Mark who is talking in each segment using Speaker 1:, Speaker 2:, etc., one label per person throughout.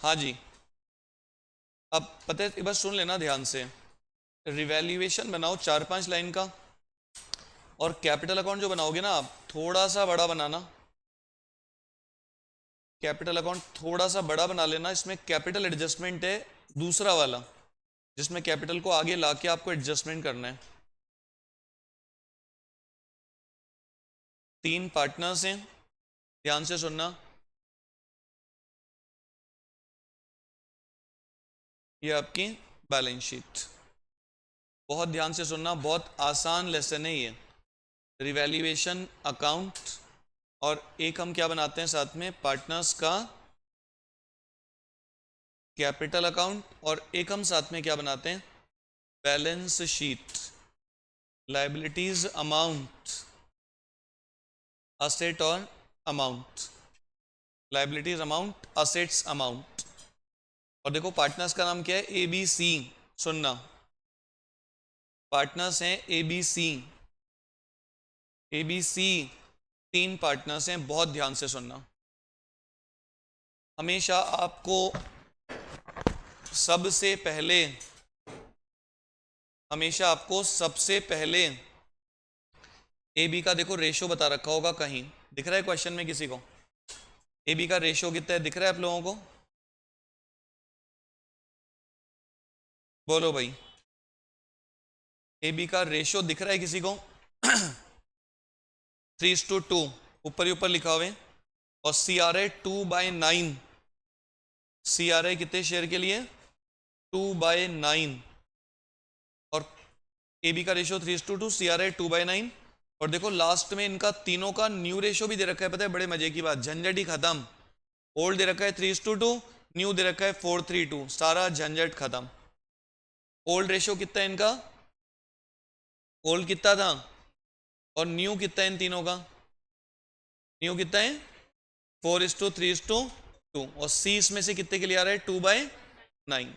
Speaker 1: हाँ जी। अब पता है, बस सुन लेना ध्यान से। रिवैल्यूएशन बनाओ 4-5 लाइन का, और कैपिटल अकाउंट जो बनाओगे ना आप, थोड़ा सा बड़ा बनाना। कैपिटल अकाउंट थोड़ा सा बड़ा बना लेना। इसमें कैपिटल एडजस्टमेंट है दूसरा वाला, जिसमें कैपिटल को आगे लाके आपको एडजस्टमेंट करना है। 3 पार्टनर्स हैं, ध्यान से सुनना। ये आपकी बैलेंस शीट, बहुत ध्यान से सुनना, बहुत आसान लेसन है ये। रिवैल्यूएशन अकाउंट, और एक हम क्या बनाते हैं साथ में, पार्टनर्स का कैपिटल अकाउंट, और एक हम साथ में क्या बनाते हैं, balance sheet. Liabilities amount, asset और amount, liabilities amount, assets amount. और देखो पार्टनर्स का नाम क्या है, ए बी सी। सुनना, पार्टनर्स हैं A B C. A B C 3 partners हैं, बहुत ध्यान से सुनना। हमेशा आपको सबसे पहले, हमेशा आपको सबसे पहले ए बी का देखो रेशो बता रखा होगा, कहीं दिख रहा है क्वेश्चन में किसी को? ए बी का रेशो कितना है, दिख रहा है आप लोगों को? बोलो भाई, ए बी का रेशो दिख रहा है किसी को? 3:2 ऊपर ही ऊपर लिखा हुआ है। और सी आर है 2/9। सी आर है कितने शेयर के लिए, 2/9। और ए बी का रेशो 3:2, सी आर है 2/9। और देखो लास्ट में इनका तीनों का न्यू रेशो भी दे रखा है, पता है बड़े मजे की बात, झंझट ही खत्म। ओल्ड दे रखा है 3:2, न्यू दे रखा है 4:3, सारा झंझट खत्म। ओल्ड रेशो कितना है इनका, ओल्ड कितना था, और न्यू कितना है इन तीनों का, न्यू कितना है 4:3:2। और सी इसमें से कितने के लिए आ रहा है, 2/9।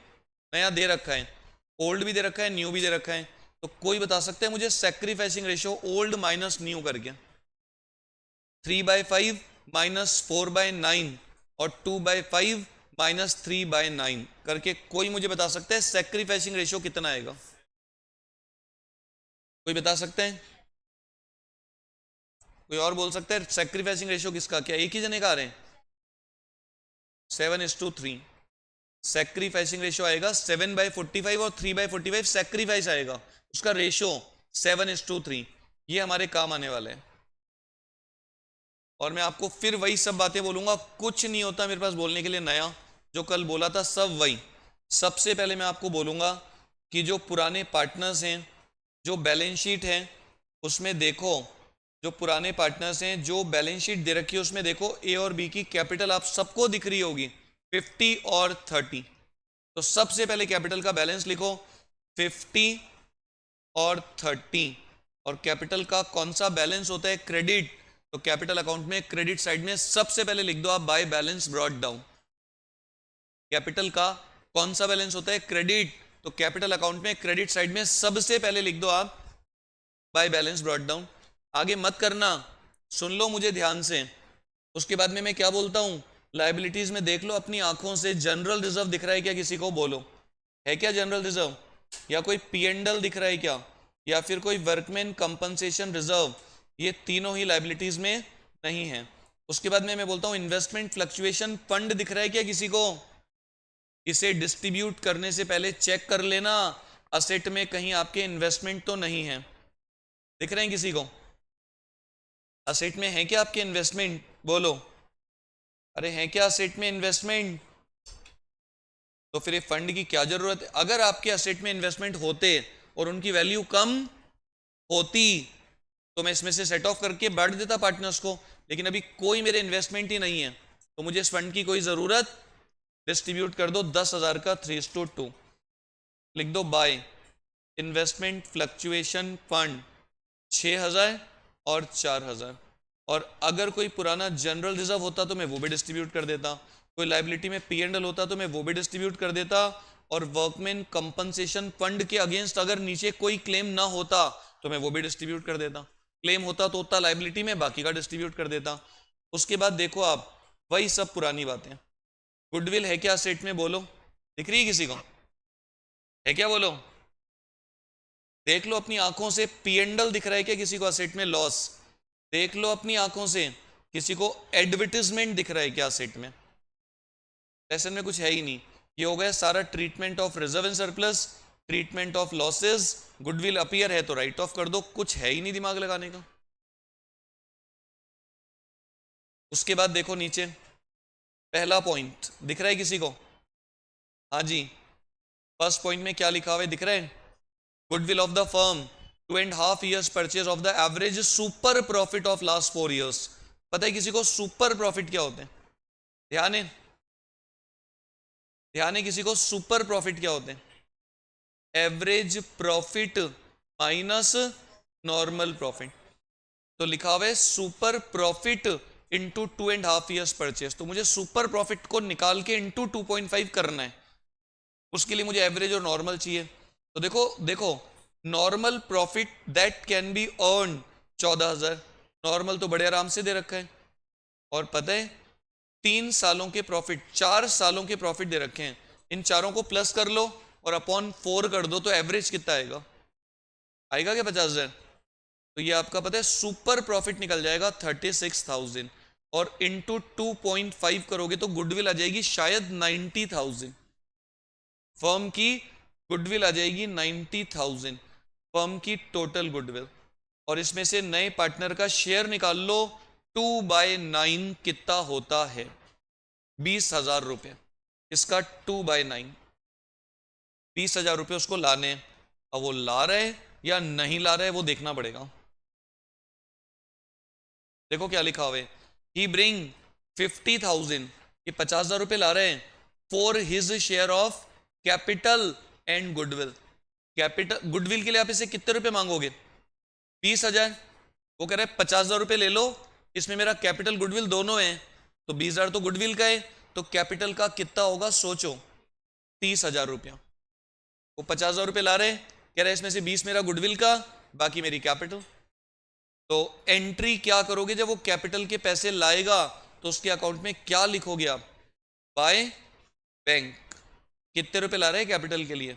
Speaker 1: नया दे रखा है, ओल्ड भी दे रखा है, न्यू भी दे रखा है। तो कोई बता सकता है मुझे sacrificing ratio old minus new करके? 3/5 माइनस 4/9 और 2/5 माइनस 3/9 करके कोई मुझे बता सकता है सैक्रिफाइसिंग रेशियो कितना आएगा? कोई बता सकते हैं? कोई और बोल सकता है सैक्रिफाइसिंग रेशियो किसका? क्या एक ही जने का आ रहे हैं? 7:3। सैक्रिफाइसिंग रेशियो आएगा 7/45 और 3/45 सैक्रिफाइस आएगा, उसका रेशियो 7:3। ये हमारे काम आने वाले हैं। और मैं आपको फिर वही सब बातें बोलूंगा, कुछ नहीं होता मेरे पास बोलने के लिए नया, जो कल बोला था सब वही। सबसे पहले मैं आपको बोलूंगा कि जो पुराने पार्टनर्स हैं, जो बैलेंस शीट है उसमें देखो, जो पुराने पार्टनर्स हैं जो बैलेंस शीट दे रखी है उसमें देखो ए और बी की कैपिटल आप सबको दिख रही होगी 50 और 30। तो सबसे पहले कैपिटल का बैलेंस लिखो 50 और 30। और कैपिटल का कौन सा बैलेंस होता है, क्रेडिट। तो कैपिटल अकाउंट में क्रेडिट साइड में सबसे पहले लिख दो आप by balance brought down. Capital का कौन सा बैलेंस होता है, क्रेडिट। तो कैपिटल अकाउंट में क्रेडिट साइड में सबसे पहले लिख दो आप बाय बैलेंस ब्रॉट डाउन। आगे मत करना, सुन लो मुझे ध्यान से। उसके बाद में मैं क्या बोलता हूं, लायबिलिटीज में देख लो अपनी आंखों से, जनरल रिजर्व दिख रहा है क्या किसी को? बोलो, है क्या जनरल रिजर्व? या कोई पीएनडल दिख रहा है क्या? या फिर कोई वर्कमैन कंपनसेशन रिजर्व? ये तीनों ही लायबिलिटीज में नहीं है। उसके बाद में मैं बोलता हूं इन्वेस्टमेंट फ्लक्चुएशन फंड दिख रहा है क्या किसी को? इसे डिस्ट्रीब्यूट करने से पहले चेक कर लेना असेट में कहीं आपके इन्वेस्टमेंट तो नहीं है। दिख रहे हैं किसी को? असेट में है क्या आपके इन्वेस्टमेंट? बोलो, अरे है क्या असेट में इन्वेस्टमेंट? तो फिर ये फंड की क्या जरूरत है? अगर आपके असेट में इन्वेस्टमेंट होते और उनकी वैल्यू कम होती तो मैं इसमें से सेट ऑफ करके बढ़ देता पार्टनर्स को, लेकिन अभी कोई मेरे इन्वेस्टमेंट ही नहीं है, तो मुझे इस फंड की कोई जरूरत। डिस्ट्रीब्यूट कर दो 10,000 का 3:2, लिख दो बाय इन्वेस्टमेंट फ्लक्चुएशन फंड 6,000 और 4,000। और अगर कोई पुराना जनरल रिजर्व होता तो मैं वो भी डिस्ट्रीब्यूट कर देता, कोई लाइबिलिटी में पीएनडल होता तो मैं वो भी डिस्ट्रीब्यूट कर देता, और वर्कमैन कंपनसेशन फंड के अगेंस्ट अगर नीचे कोई क्लेम ना होता तो मैं वो भी डिस्ट्रीब्यूट कर देता। क्लेम होता तो होता लाइबिलिटी में, बाकी का डिस्ट्रीब्यूट कर देता। उसके बाद देखो आप, वही सब पुरानी बातें, गुडविल है क्या असेट में, बोलो, दिख रही है किसी को, है क्या, बोलो, देख लो अपनी आंखों से, P&L दिख रहा है क्या किसी को असेट में, लॉस, देख लो अपनी आंखों से, किसी को एडवर्टिजमेंट दिख रहा है क्या असेट में, लेसन में कुछ है ही नहीं। ये हो गया सारा treatment of reserve and surplus, treatment of losses, goodwill appear है तो राइट ऑफ कर दो, कुछ है ही नहीं दिमाग लगाने का। उसके बाद देखो नीचे, पहला पॉइंट दिख रहा है किसी को, हाँ जी, फर्स्ट पॉइंट में क्या लिखा हुआ है दिख रहा है, goodwill of the firm 2.5 years purchase of the average super profit of last 4 years। पता है किसी को सुपर प्रॉफिट क्या होते हैं, ध्यान है, ध्यान है, किसी को सुपर प्रॉफिट क्या होते हैं, average profit minus normal profit, तो लिखा हुआ है super profit into 2.5 years purchase, तो मुझे सुपर प्रॉफिट को निकाल के इंटू 2.5 करना है, उसके लिए मुझे एवरेज और नॉर्मल चाहिए। तो देखो देखो, normal profit that can be earn 14,000, normal तो बड़े आराम से दे रखा है, और पता है 3 सालों के प्रॉफिट, 4 सालों के प्रॉफिट दे रखे हैं, इन चारों को प्लस कर लो और अपॉन 4 कर दो, तो एवरेज कितना आएगा, आएगा क्या 50,000, तो ये आपका पता है सुपर प्रॉफिट निकल जाएगा 36,000, और इंटू 2.5 करोगे तो गुडविल आ जाएगी शायद 90,000, फर्म की गुडविल आ जाएगी 90,000, फर्म की टोटल गुडविल, और इसमें से नए पार्टनर का शेयर निकाल लो, 2/9 कितना होता है, 20,000 रुपये, इसका 2/9, 20,000 रुपये उसको लाने हैं, अब वो ला रहे या नहीं ला रहे वो देखना पड़ेगा। देखो क्या लिखा हुआ है, ही ब्रिंग 50,000, ये 50,000 रुपये ला रहे हैं, for his share of capital and goodwill, capital goodwill के लिए आप इसे कितने रुपए मांगोगे, 20,000, वो कह रहे हैं 50,000 रुपये ले लो, इसमें मेरा कैपिटल गुडविल दोनों है, तो 20,000 तो गुडविल का है, तो कैपिटल का कितना होगा सोचो, 30,000 रुपया, वो 50,000 रुपये ला रहे, कह रहे इसमें से 20 मेरा गुडविल का, बाकी मेरी कैपिटल, तो एंट्री क्या करोगे जब वो कैपिटल के पैसे लाएगा, तो उसके अकाउंट में क्या लिखोगे आप, बाय बैंक, कितने रुपए ला रहे हैं कैपिटल के लिए,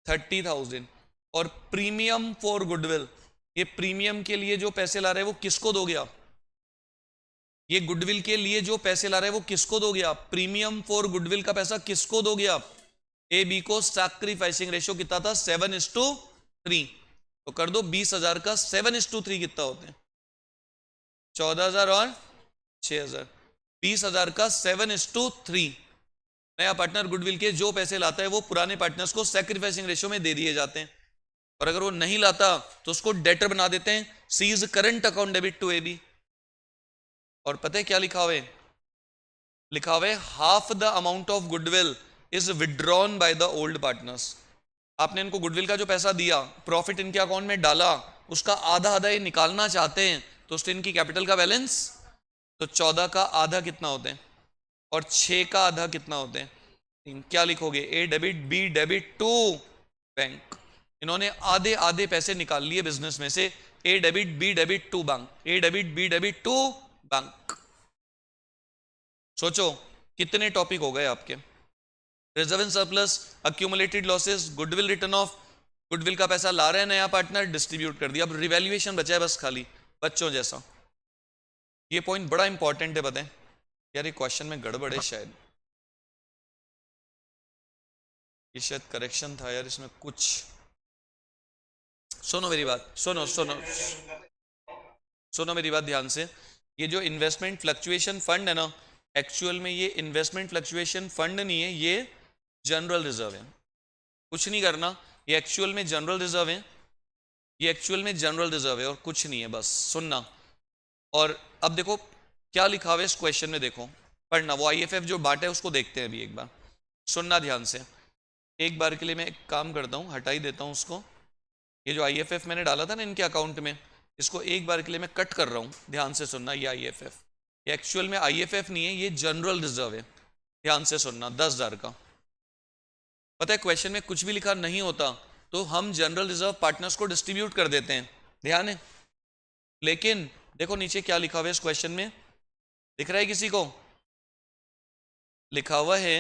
Speaker 1: 30,000, और प्रीमियम फॉर गुडविल, ये प्रीमियम के लिए जो पैसे ला रहे हैं वो किसको दोगे आप, ये गुडविल के लिए जो पैसे ला रहे हैं वो किसको दोगे आप, प्रीमियम फॉर गुडविल का पैसा किसको दोगे आप, ए बी को, सैक्रिफाइसिंग रेशियो कितना था 7:3, तो कर दो 20,000 का 7:3 कितना होते हैं, 14,000 और 6,000, 20,000 का 7:3, नया पार्टनर गुडविल के जो पैसे लाता है वो पुराने पार्टनर्स को सैक्रिफाइसिंग रेशियो में दे दिए जाते हैं, और अगर वो नहीं लाता तो उसको डेटर बना देते हैं, C's current account debit to AB, और पता है क्या लिखा हुआ है, लिखा हुआ है half the amount of goodwill is withdrawn by the old partners, आपने इनको गुडविल का जो पैसा दिया, प्रॉफिट इनके अकाउंट में डाला, उसका आधा आधा ये निकालना चाहते हैं, तो उससे इनकी कैपिटल का बैलेंस, तो 14 का आधा कितना होते हैं, और 6 का आधा कितना होते हैं, क्या लिखोगे, A debit B debit to bank, इन्होंने आधे आधे पैसे निकाल लिए बिजनेस में से, A debit B debit to bank, A debit B debit to bank, सोचो कितने टॉपिक हो गए आपके, reserve and surplus, accumulated losses, goodwill return of, goodwill का पैसा ला रहे हैं नया पार्टनर, डिस्ट्रीब्यूट कर दिया, अब रिवैल्यूएशन बचा है बस खाली, बच्चों जैसा, ये पॉइंट बड़ा इंपॉर्टेंट है, बताएं यार ये क्वेश्चन में गड़बड़ है शायद, ये शायद करेक्शन था यार इसमें कुछ, सुनो मेरी बात, सुनो सुनो सुनो मेरी बात ध्यान से, ये जो इन्वेस्टमेंट फ्लक्चुएशन फंड है ना, एक्चुअल में ये इन्वेस्टमेंट फ्लक्चुएशन फंड नहीं है, ये जनरल रिजर्व है, कुछ नहीं करना, ये एक्चुअल में जनरल रिजर्व है, ये एक्चुअल में जनरल रिजर्व है और कुछ नहीं है, बस सुनना, और अब देखो क्या लिखा हुआ है इस क्वेश्चन में, देखो पढ़ना, वो आईएफएफ जो बांटा है उसको देखते हैं अभी एक बार, सुनना ध्यान से, एक बार के लिए मैं एक काम करता हूँ, हटा ही देता हूँ उसको, ये जो आईएफएफ मैंने डाला था ना इनके अकाउंट में, इसको एक बार के लिए मैं कट कर रहा हूँ, ध्यान से सुनना, ये आईएफएफ, ये एक्चुअल में आईएफएफ नहीं है, ये जनरल रिजर्व है, ध्यान से सुनना, 10,000 का, पता है क्वेश्चन में कुछ भी लिखा नहीं होता तो हम जनरल रिजर्व पार्टनर्स को डिस्ट्रीब्यूट कर देते हैं, ध्यान है, लेकिन देखो नीचे क्या लिखा हुआ है इस क्वेश्चन में, दिख रहा है किसी को, लिखा हुआ है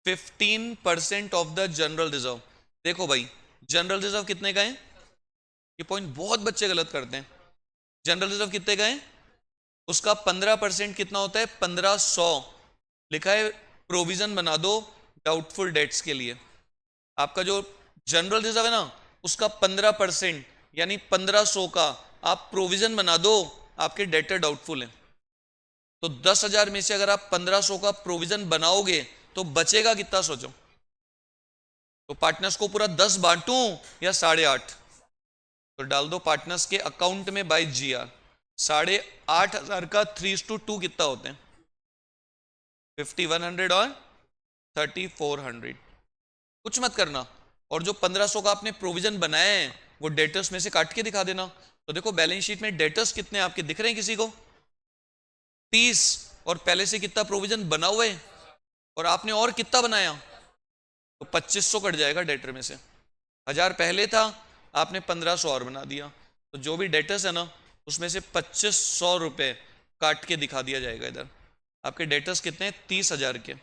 Speaker 1: 15% ऑफ द जनरल रिजर्व। देखो भाई, जनरल रिजर्व कितने का है? ये पॉइंट बहुत बच्चे गलत करते हैं। जनरल रिजर्व कितने का है? उसका 15% कितना होता है? 1500। लिखा है प्रोविजन बना दो डाउटफुल डेट्स के लिए। आपका जो जनरल रिजर्व है ना, उसका 15% यानी 1500 का आप प्रोविजन बना दो, आपके डेटर डाउटफुल है। तो 10,000 में से अगर आप 1500 का प्रोविजन बनाओगे तो बचेगा कितना, सोचो। तो पार्टनर्स को पूरा 10 बांटूं या 8.5? तो डाल दो पार्टनर्स के अकाउंट में बाय GR। 8,500 का 3:2 कितना होते हैं? 5100 और 3400। कुछ मत करना, और जो 1500 का आपने प्रोविजन बनाया है वो डेटर्स में से काट के दिखा देना। तो देखो बैलेंस शीट में डेटर्स कितने आपके दिख रहे हैं किसी को? 30। और पहले से कितना प्रोविजन बना हुआ है, और आपने और कितना बनाया? तो 2500 कट जाएगा डेटर में से। 1000 पहले था, आपने 1500 और बना दिया, तो जो भी डेटर्स है ना, उसमें से 2500 रुपए काट के दिखा दिया जाएगा इधर। आपके डेटर्स कितने हैं? 30,000 के।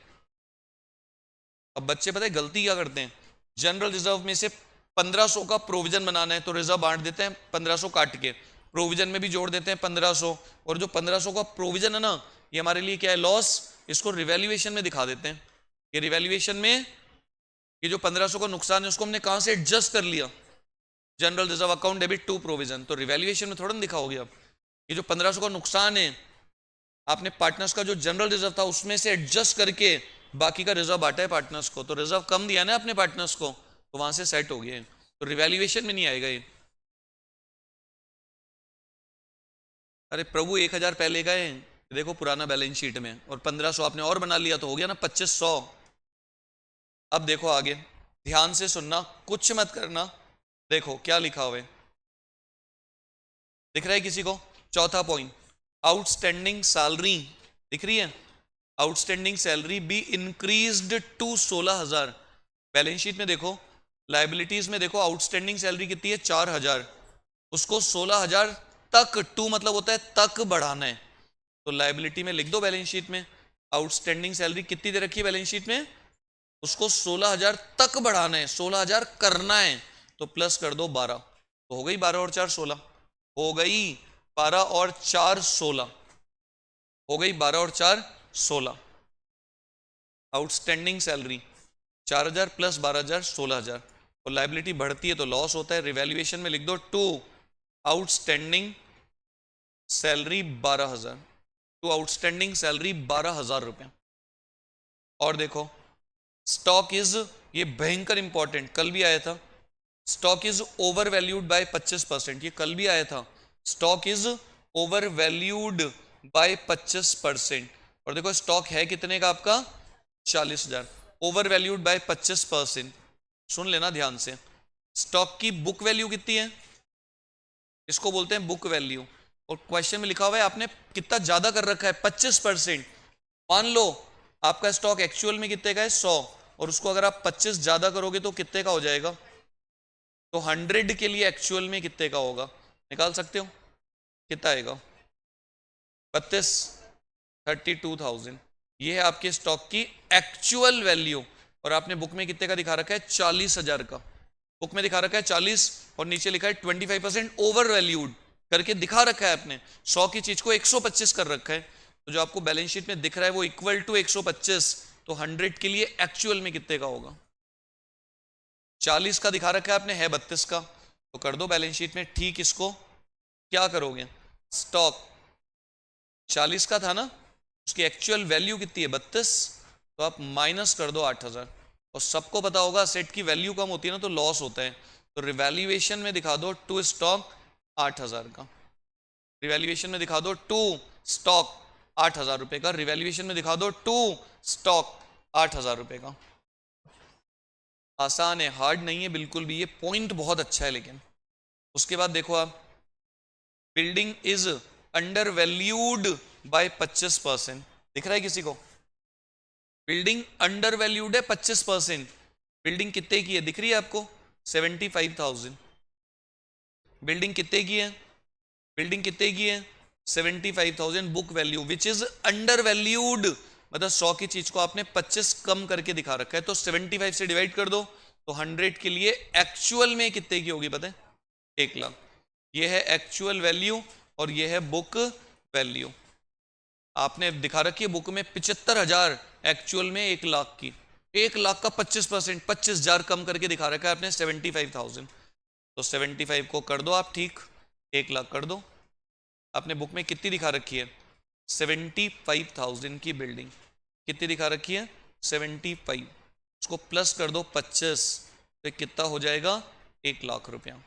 Speaker 1: अब बच्चे पता है गलती क्या करते हैं? जनरल रिजर्व में से 1500 का प्रोविजन बनाना है तो रिजर्व बांट देते हैं 1500 काट के, प्रोविजन में भी जोड़ देते हैं 1500, और जो 1500 का प्रोविजन है ना, ये हमारे लिए क्या है? लॉस। इसको रिवैल्यूएशन में दिखा देते हैं। ये रिवैल्यूएशन में ये जो 1500 का नुकसान है उसको हमने कहां से एडजस्ट कर लिया? General reserve account debit to provision. तो रिवैल्यूएशन में थोड़ा ना दिखाओगे आप। ये जो 1500 का नुकसान है, आपने पार्टनर्स का जो जनरल रिजर्व था उसमें से एडजस्ट करके बाकी का रिजर्व बांटा है पार्टनर्स को, तो रिजर्व कम दिया ना अपने पार्टनर्स को, तो वहां से सेट हो गया। तो रिवैल्यूएशन में नहीं आएगा ये। अरे प्रभु, 1000 पहले का है, देखो पुराना बैलेंस शीट में, और 1500 आपने और बना लिया तो हो गया ना 2500। अब देखो आगे, ध्यान से सुनना, कुछ मत करना। देखो क्या लिखा हुआ है, दिख रहा है किसी को? चौथा पॉइंट, आउटस्टैंडिंग सैलरी दिख रही है? Outstanding salary be increased to 16,000। Balance sheet में देखो, लाइबिलिटीज में देखो, आउटस्टैंडिंग सैलरी कितनी है? 4,000। उसको 16,000 तक, टू मतलब होता है तक, बढ़ाना है। तो लाइबिलिटी में लिख दो बैलेंस शीट में, आउटस्टैंडिंग सैलरी कितनी दे रखी है बैलेंस शीट में? उसको 16,000 तक बढ़ाना है, 16,000 करना है, तो प्लस कर दो 12। तो हो गई 12 और 4 16। हो गई 12 और 4 16। हो गई 12 और 4 16। Outstanding salary 4,000 plus 12,000 16,000। और लाइबिलिटी बढ़ती है तो लॉस होता है। रिवैल्यूएशन में लिख दो to outstanding salary 12,000। To outstanding salary 12,000 रुपए। और देखो स्टॉक इज, ये भयंकर इंपॉर्टेंट, कल भी आया था। Stock is over valued bye 25%। ये कल भी आया था। Stock is over valued bye 25%। और देखो स्टॉक है कितने का आपका? 40,000। Over valued bye 25%। सुन लेना ध्यान से, स्टॉक की बुक वैल्यू कितनी है? इसको बोलते हैं बुक वैल्यू। और क्वेश्चन में लिखा हुआ है आपने कितना ज्यादा कर रखा है? 25%। मान लो आपका स्टॉक एक्चुअल में कितने का है? 100, और उसको अगर आप 25 ज्यादा करोगे तो कितने का हो जाएगा? तो 100 के लिए एक्चुअल में कितने का होगा? निकाल सकते हो? कितना आएगा? 32, 32,000। ये है आपके स्टॉक की एक्चुअल वैल्यू। और आपने बुक में कितने का दिखा रखा है? 40,000 का। बुक में दिखा रखा है 40, और नीचे लिखा है 25% ओवर वैल्यूड करके दिखा रखा है आपने। 100 की चीज को 125 कर रखा है। तो जो आपको बैलेंस शीट में दिख रहा है वो इक्वल टू 125। तो 100 के लिए एक्चुअल में कितने का होगा? 40 का दिखा रखा है आपने, है 32 का। तो कर दो बैलेंस शीट में ठीक इसको। क्या करोगे? स्टॉक 40 का था ना, उसकी एक्चुअल वैल्यू कितनी है? 32। तो आप माइनस कर दो 8,000। और सबको पता होगा सेट की वैल्यू कम होती है ना तो लॉस होता है। तो रिवैल्यूएशन में दिखा दो टू स्टॉक 8,000 का। रिवैल्यूएशन में दिखा दो टू स्टॉक 8,000 रुपए का। रिवैल्यूएशन में दिखा दो टू स्टॉक 8,000 रुपए का। आसान है, हार्ड नहीं है बिल्कुल भी। ये पॉइंट बहुत अच्छा है। लेकिन उसके बाद देखो आप, building is under valued bye 25%। दिख रहा है किसी को? बिल्डिंग अंडर वैल्यूड है 25%। बिल्डिंग कितने की है दिख रही है आपको? 75,000। बिल्डिंग कितने की है? बिल्डिंग कितने की है? 75,000 book value, which is under valued मतलब 100 की चीज को आपने 25 कम करके दिखा रखा है, तो 75 से डिवाइड कर दो, तो 100 के लिए एक्चुअल में कितने की होगी पता है? 1 लाख। ये है एक्चुअल वैल्यू और ये है बुक वैल्यू। आपने दिखा रखी है बुक में 75,000, एक्चुअल में 1 लाख की। 1 लाख का 25%, 25,000 कम करके दिखा रखा है आपने 75,000। तो 75 को कर दो आप ठीक, 1 लाख कर दो। आपने बुक में कितनी दिखा रखी है? 75,000 की बिल्डिंग। कितनी दिखा रखी है? 75। उसको प्लस कर दो 25, तो कितना हो जाएगा? 1 लाख रुपया।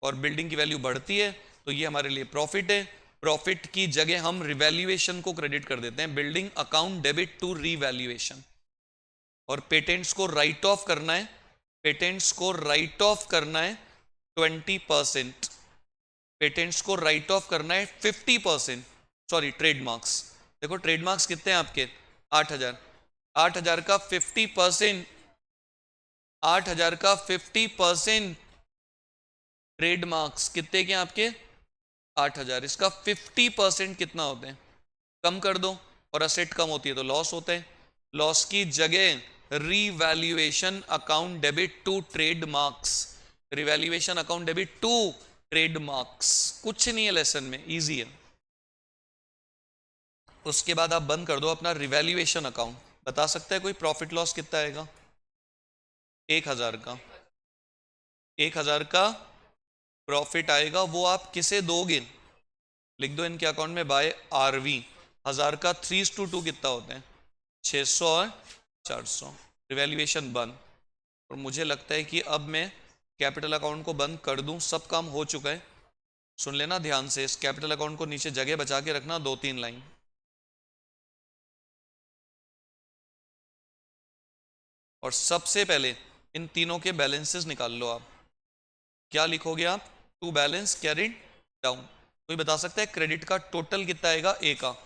Speaker 1: और बिल्डिंग की वैल्यू बढ़ती है तो ये हमारे लिए प्रॉफिट है। प्रॉफिट की जगह हम रिवैल्यूएशन को क्रेडिट कर देते हैं, building account debit to revaluation. और पेटेंट्स को राइट ऑफ करना है, पेटेंट्स को राइट ऑफ करना है 20%, पेटेंट्स को राइट ऑफ करना है 50%। Sorry, trademarks. देखो ट्रेडमार्क्स कितने हैं आपके? 8,000। 8,000 का 50%, 8,000 का 50% ट्रेडमार्क्स कितने के आपके? 8,000। इसका 50% कितना होते हैं? कम कर दो, और असेट कम होती है तो लॉस होता है। लॉस की जगह revaluation account debit to trademarks, revaluation account debit to trademarks. कुछ नहीं है लेसन में, इजी है। उसके बाद आप बंद कर दो अपना रिवैल्यूएशन अकाउंट। बता सकता है कोई प्रॉफिट लॉस कितना आएगा? 1,000 का, 1,000 का प्रॉफिट आएगा। वो आप किसे दोगे? लिख दो इनके अकाउंट में बाय आरवी। 1,000 का 3:2 कितना होता है? 600 और 400। रिवैल्यूएशन बंद। और मुझे लगता है कि अब मैं कैपिटल अकाउंट को बंद कर दूं, सब काम हो चुका है। सुन लेना ध्यान से, इस कैपिटल अकाउंट को नीचे जगह बचा के रखना, 2-3 लाइन। और सबसे पहले इन तीनों के बैलेंसेस निकाल लो आप। क्या लिखोगे आप? To balance carried down. कोई बता सकता है क्रेडिट का टोटल कितना आएगा? ए का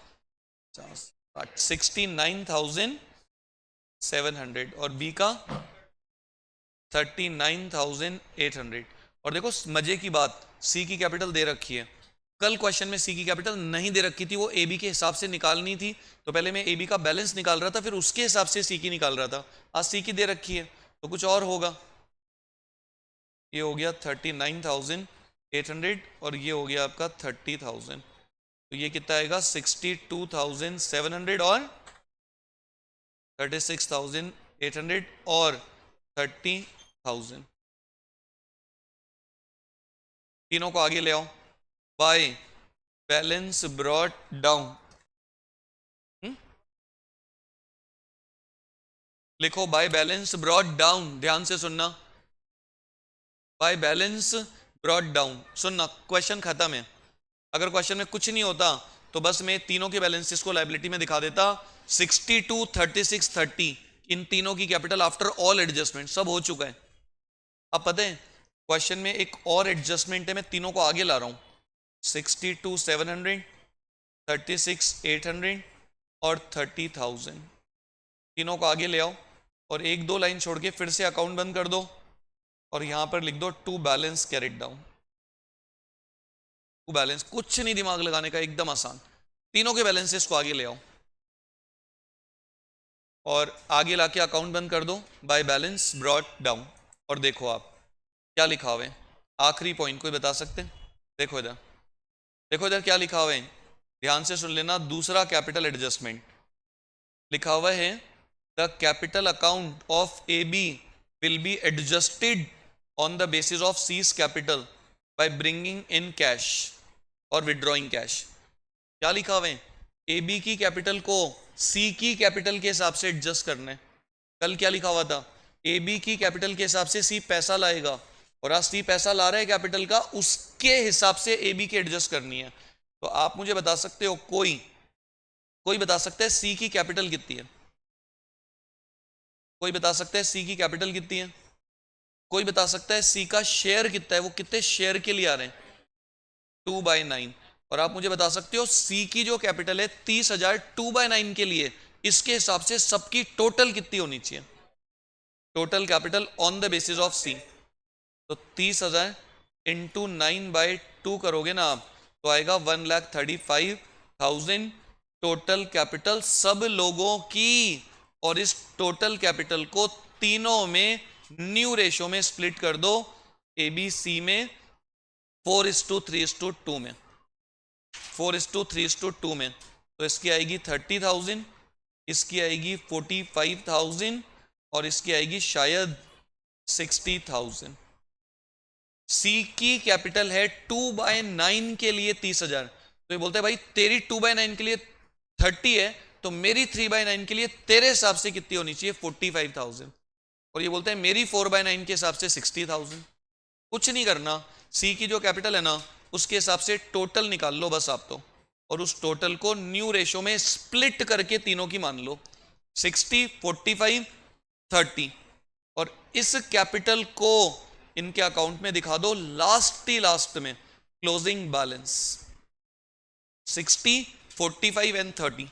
Speaker 1: 69,700 और बी का 39,800। और देखो मजे की बात, सी की कैपिटल दे रखी है। कल क्वेश्चन में सी की कैपिटल नहीं दे रखी थी, वो ए बी के हिसाब से निकालनी थी, तो पहले मैं ए बी का बैलेंस निकाल रहा था, फिर उसके हिसाब से सी की निकाल रहा था। आज सी की दे रखी है तो कुछ और होगा। ये हो गया 39,800 और ये हो गया आपका 30,000। तो ये कितना आएगा? 62,700 और 36,800 और 30,000। तीनों को आगे ले आओ। By balance brought down. लिखो बाय बैलेंस ब्रॉट डाउन, ध्यान से सुनना। बाय बैलेंस ब्रॉट डाउन, सुनना। क्वेश्चन खत्म है। अगर क्वेश्चन में कुछ नहीं होता तो बस मैं तीनों के बैलेंसेस को लायबिलिटी में दिखा देता। 62, 36, 30, इन तीनों की कैपिटल आफ्टर ऑल एडजस्टमेंट सब हो चुका है। अब पता है क्वेश्चन में एक और एडजस्टमेंट है, मैं तीनों को आगे ला रहा हूं। 62,700, 36,800 और 30,000। तीनों को आगे ले आओ और 1-2 लाइन छोड़ के फिर से अकाउंट बंद कर दो और यहां पर लिख दो to balance carried down. To balance, कुछ नहीं दिमाग लगाने का, एकदम आसान। तीनों के बैलेंसेस को आगे ले आओ और आगे लाके अकाउंट बंद कर दो बाय बैलेंस ब्रॉट डाउन। और देखो आप क्या लिखा हुआ है, आखिरी पॉइंट कोई बता सकते हैं? देखो इधर, देखो इधर क्या लिखा हुआ है, ध्यान से सुन लेना। दूसरा कैपिटल एडजस्टमेंट लिखा हुआ है, the capital account of A B will be adjusted on the basis of C's capital by bringing in cash और विड्रॉइंग कैश। क्या लिखा हुआ है? ए बी की कैपिटल को सी की कैपिटल के हिसाब से एडजस्ट करना है। कल क्या लिखा हुआ था? ए बी की कैपिटल के हिसाब से सी पैसा लाएगा, और आज सी पैसा ला रहा है कैपिटल का, उसके हिसाब से ए बी की एडजस्ट करनी है। तो आप मुझे बता सकते हो, कोई बता सकता है सी की कैपिटल कितनी है? कोई बता सकता है सी की कैपिटल कितनी है? कोई बता सकता है सी का शेयर कितना है? वो कितने शेयर के लिए आ रहे हैं? 2/9। और आप मुझे बता सकते हो सी की जो कैपिटल है 30,000 2/9 के लिए, इसके हिसाब से सबकी टोटल कितनी होनी चाहिए? Total capital on the basis of C. तो 30,000 इंटू 9/2 करोगे ना आप, तो आएगा 1,35,000 टोटल कैपिटल सब लोगों की, और इस टोटल कैपिटल को तीनों में न्यू रेशो में स्प्लिट कर दो, ABC में 4:3:2 में, 4:3:2 में। तो इसकी आएगी 30,000, इसकी आएगी 45,000 और इसकी आएगी शायद 60,000। सी की कैपिटल है 2/9 के लिए 30,000। तो ये बोलते हैं भाई तेरी 2/9 के लिए 30 है, तो मेरी 3/9 के लिए तेरे हिसाब से कितनी होनी चाहिए? 45,000। और ये बोलते हैं मेरी 4/9 के हिसाब से 60,000। कुछ नहीं करना, सी की जो कैपिटल है ना उसके हिसाब से टोटल निकाल लो बस आप तो, और उस टोटल को न्यू रेशो में स्प्लिट करके तीनों की मान लो, 60, 45, 30, और इस कैपिटल को इनके अकाउंट में दिखा दो लास्ट में क्लोजिंग बैलेंस 60, 45 एंड 30,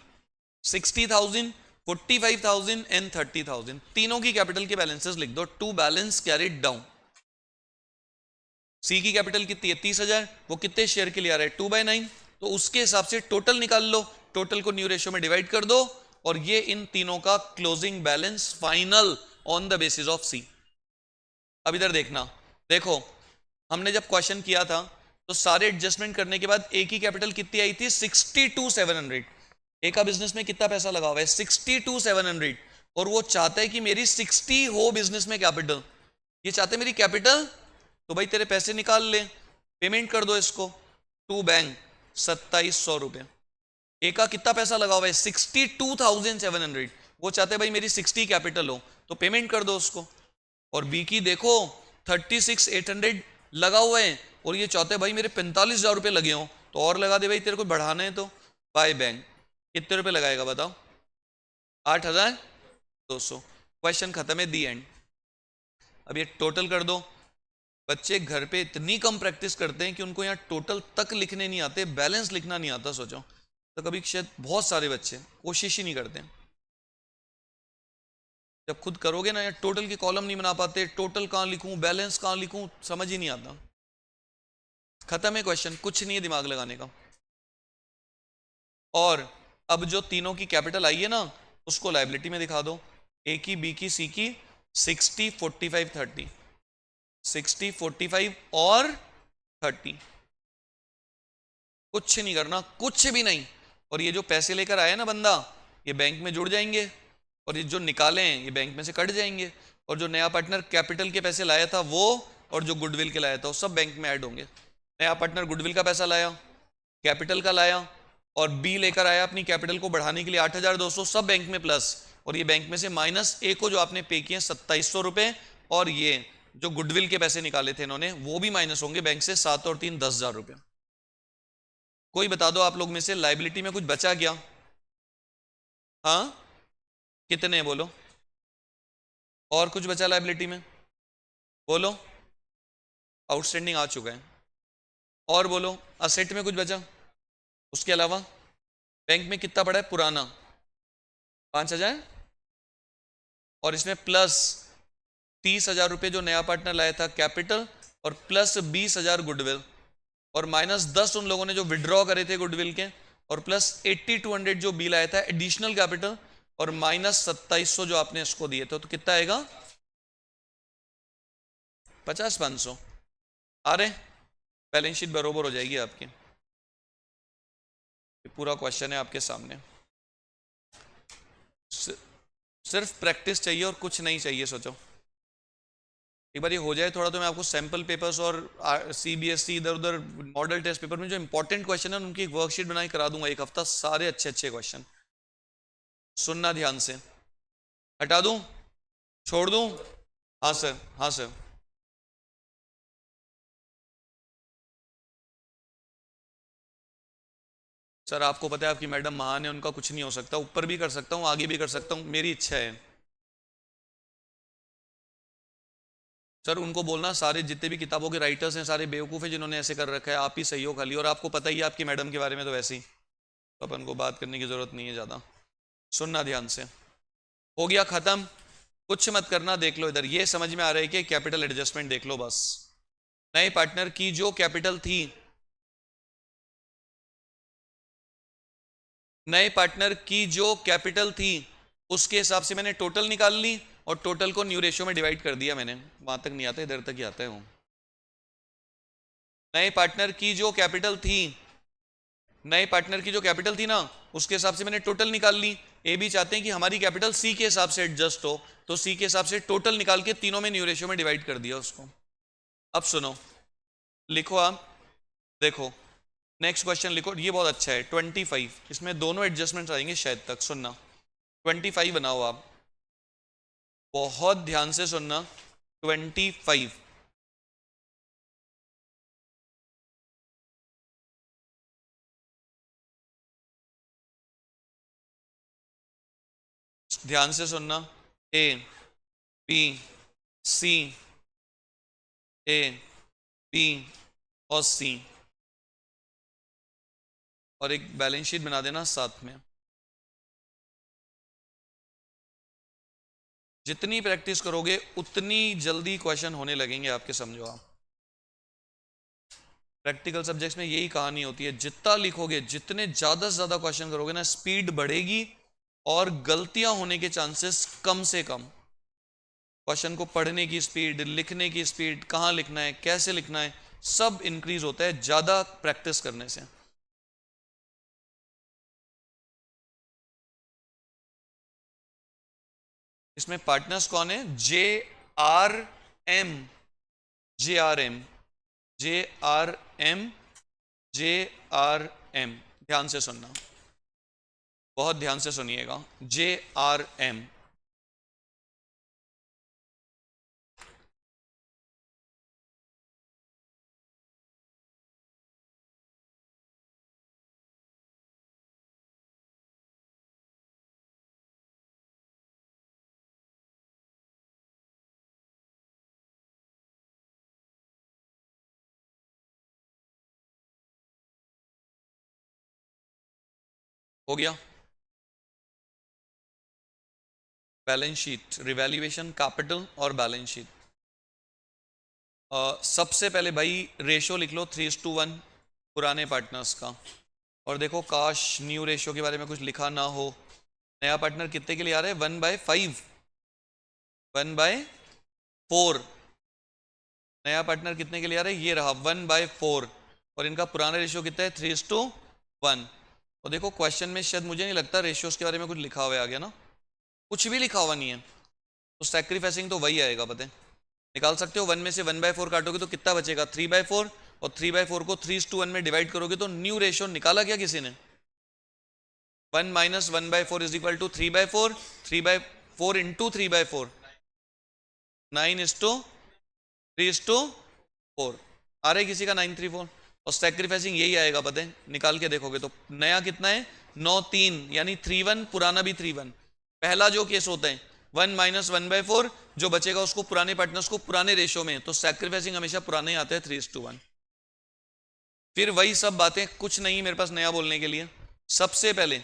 Speaker 1: 60,000, 45,000 एंड 30,000, तीनों की कैपिटल के बैलेंसेस लिख दो। To balance carried down. C की कैपिटल कितनी है? 30,000। वो कितने शेयर के लिए आ रहा है? 2/9। तो उसके हिसाब से टोटल निकाल लो, टोटल को न्यू रेशियो में डिवाइड कर दो, और ये इन तीनों का closing balance final on the basis of C. अब इधर देखना, देखो हमने जब क्वेश्चन किया था तो सारे एडजस्टमेंट करने के बाद ए की कैपिटल कितनी आई थी? 62,700। ए का बिजनेस में कितना पैसा लगा हुआ है? 62,700। और वो चाहता है कि मेरी 60 हो बिजनेस में कैपिटल, ये चाहते मेरी कैपिटल, तो भाई तेरे पैसे निकाल ले, पेमेंट कर दो इसको टू बैंक 2,700 रुपए। ए का कितना पैसा लगा हुआ है? 62,700। वो चाहते भाई मेरी 60 कैपिटल हो, तो पेमेंट कर दो उसको। और बी की देखो 36,800 लगा हुआ है, और ये चाहते भाई मेरे 45,000 रुपये लगे हों, तो और लगा दे भाई तेरे को बढ़ाना है तो। बाय बैंक कितने रुपए लगाएगा बताओ? 8,200। क्वेश्चन खत्म है, दी एंड। अब ये टोटल कर दो। बच्चे घर पे इतनी कम प्रैक्टिस करते हैं कि उनको यहाँ टोटल तक लिखने नहीं आते, बैलेंस लिखना नहीं आता। सोचो तो कभी शायद बहुत सारे बच्चे कोशिश ही नहीं करते। जब खुद करोगे ना, या टोटल की कॉलम नहीं बना पाते, टोटल कहाँ लिखूं, बैलेंस कहाँ लिखूं, समझ ही नहीं आता। खत्म है क्वेश्चन, कुछ नहीं है दिमाग लगाने का। और अब जो तीनों की कैपिटल आई है ना उसको लायबिलिटी में दिखा दो, ए की, बी की, सी की, 60, 45, 30, 60, 45 और 30। कुछ नहीं करना, कुछ भी नहीं। और ये जो पैसे लेकर आया ना बंदा, ये बैंक में जुड़ जाएंगे, और ये जो निकाले हैं ये बैंक में से कट जाएंगे। और जो नया पार्टनर कैपिटल के पैसे लाया था वो, और जो गुडविल के लाया था वो सब बैंक में ऐड होंगे। नया पार्टनर गुडविल का पैसा लाया, कैपिटल का लाया, और बी लेकर आया अपनी कैपिटल को बढ़ाने के लिए 8,200, सब बैंक में प्लस। और ये बैंक में से माइनस ए को जो आपने पे किए 2,700 रुपए, और ये जो गुडविल के पैसे निकाले थे इन्होंने वो भी माइनस होंगे बैंक से, 7 और 3 10,000 रुपए। कोई बता दो आप लोग में से लाइबिलिटी में कुछ बचा क्या? हाँ कितने बोलो? और कुछ बचा लाइबिलिटी में? बोलो। आउटस्टैंडिंग आ चुका है। और बोलो, असेट में कुछ बचा? उसके अलावा बैंक में कितना पड़ा है पुराना? 5,000, और इसमें प्लस 30,000 रुपये जो नया पार्टनर लाया था कैपिटल, और प्लस 20,000 गुडविल, और माइनस 10 उन लोगों ने जो विड्रॉ करे थे गुडविल के, और प्लस 8,200 जो बिल आया था एडिशनल कैपिटल, और माइनस 2,700 जो आपने इसको दिए थे, तो कितना आएगा? 50,500 आ रहे। बैलेंस शीट बरोबर हो जाएगी आपकी। पूरा क्वेश्चन है आपके सामने, सिर्फ प्रैक्टिस चाहिए और कुछ नहीं चाहिए। सोचो एक बार ये हो जाए थोड़ा, तो मैं आपको सैंपल पेपर्स और सीबीएसई इधर उधर मॉडल टेस्ट पेपर में जो इंपॉर्टेंट क्वेश्चन है उनकी एक वर्कशीट बनाई करा दूंगा, एक हफ्ता सारे अच्छे अच्छे क्वेश्चन। सुनना ध्यान से। हटा दूं, छोड़ दूं? हाँ सर, हाँ सर। सर आपको पता है आपकी मैडम महान है, उनका कुछ नहीं हो सकता, ऊपर भी कर सकता हूँ आगे भी कर सकता हूँ, मेरी इच्छा है। सर उनको बोलना सारे जितने भी किताबों के राइटर्स हैं सारे बेवकूफ़ हैं जिन्होंने ऐसे कर रखा है, आप ही सही हो खाली। और आपको पता ही है आपकी मैडम के बारे में तो वैसे ही, तो अपन को बात करने की ज़रूरत नहीं है ज़्यादा। सुनना ध्यान से। हो गया ख़त्म, कुछ मत करना। देख लो इधर, ये समझ में आ रहा है कि कैपिटल एडजस्टमेंट देख लो बस। नए पार्टनर की जो कैपिटल थी नए पार्टनर की जो कैपिटल थी उसके हिसाब से मैंने टोटल निकाल ली और टोटल को न्यू रेशियो में डिवाइड कर दिया मैंने। वहां तक नहीं आता, इधर तक ही आता है वो। नए पार्टनर की जो कैपिटल थी, नए पार्टनर की जो कैपिटल थी ना, उसके हिसाब से मैंने टोटल निकाल ली। ए भी चाहते हैं कि हमारी कैपिटल सी के हिसाब से एडजस्ट हो, तो सी के हिसाब से टोटल निकाल के तीनों में न्यू रेशियो में डिवाइड कर दिया उसको। अब सुनो, लिखो आप, देखो नेक्स्ट क्वेश्चन लिखो, ये बहुत अच्छा है। 25, इसमें दोनों एडजस्टमेंट्स आएंगे शायद तक, सुनना। 25 बनाओ आप, बहुत ध्यान से सुनना। 25, ध्यान से सुनना। ए बी सी, ए बी और सी, और एक बैलेंस शीट बना देना साथ में। जितनी प्रैक्टिस करोगे उतनी जल्दी क्वेश्चन होने लगेंगे आपके, समझो आप। प्रैक्टिकल सब्जेक्ट्स में यही कहानी होती है, जितना लिखोगे, जितने ज्यादा से ज्यादा क्वेश्चन करोगे ना, स्पीड बढ़ेगी और गलतियां होने के चांसेस कम से कम। क्वेश्चन को पढ़ने की स्पीड, लिखने की स्पीड, कहाँ लिखना है, कैसे लिखना है, सब इंक्रीज होता है ज्यादा प्रैक्टिस करने से। इसमें पार्टनर्स कौन है? J R M, J R M, J R M, J R M. ध्यान से सुनना, बहुत ध्यान से सुनिएगा। जे आर एम, हो गया। बैलेंस शीट, रिवैल्यूएशन, कैपिटल और बैलेंस शीट। सबसे पहले भाई रेशो लिख लो 3:1 पुराने पार्टनर्स का। और देखो, काश न्यू रेशो के बारे में कुछ लिखा ना हो। नया पार्टनर कितने के लिए आ रहा है? 1/5, 1/4। नया पार्टनर कितने के लिए आ रहा है? ये रहा 1/4। और इनका पुराना रेशियो कितना है? 3:1। और देखो क्वेश्चन में शायद, मुझे नहीं लगता रेशियोज के बारे में कुछ लिखा हुआ आ गया ना, कुछ भी लिखा हुआ नहीं है। तो सैक्रिफाइसिंग तो वही आएगा, पता है। निकाल सकते हो, 1 में से 1/4 काटोगे तो कितना बचेगा? 3/4। और 3/4 को 3:1 में डिवाइड करोगे तो न्यू रेशियो निकाला क्या किसी ने? 1 - 1/4 इज इक्वल टू 3/4। 3/4 इंटू 3/4, 9:3:4। आ रहा है किसी का 934? और सैक्रिफाइसिंग यही आएगा, पता है, निकाल के देखोगे तो। नया कितना है? 9:3, यानी 3:1, पुराना भी 3:1। पहला जो केस होता है 1 - 1/4, जो बचेगा उसको पुराने पार्टनर्स को पुराने रेशो में, तो सैक्रिफाइसिंग हमेशा पुराने ही आते हैं 3:1। फिर वही सब बातें, कुछ नहीं मेरे पास नया बोलने के लिए। सबसे पहले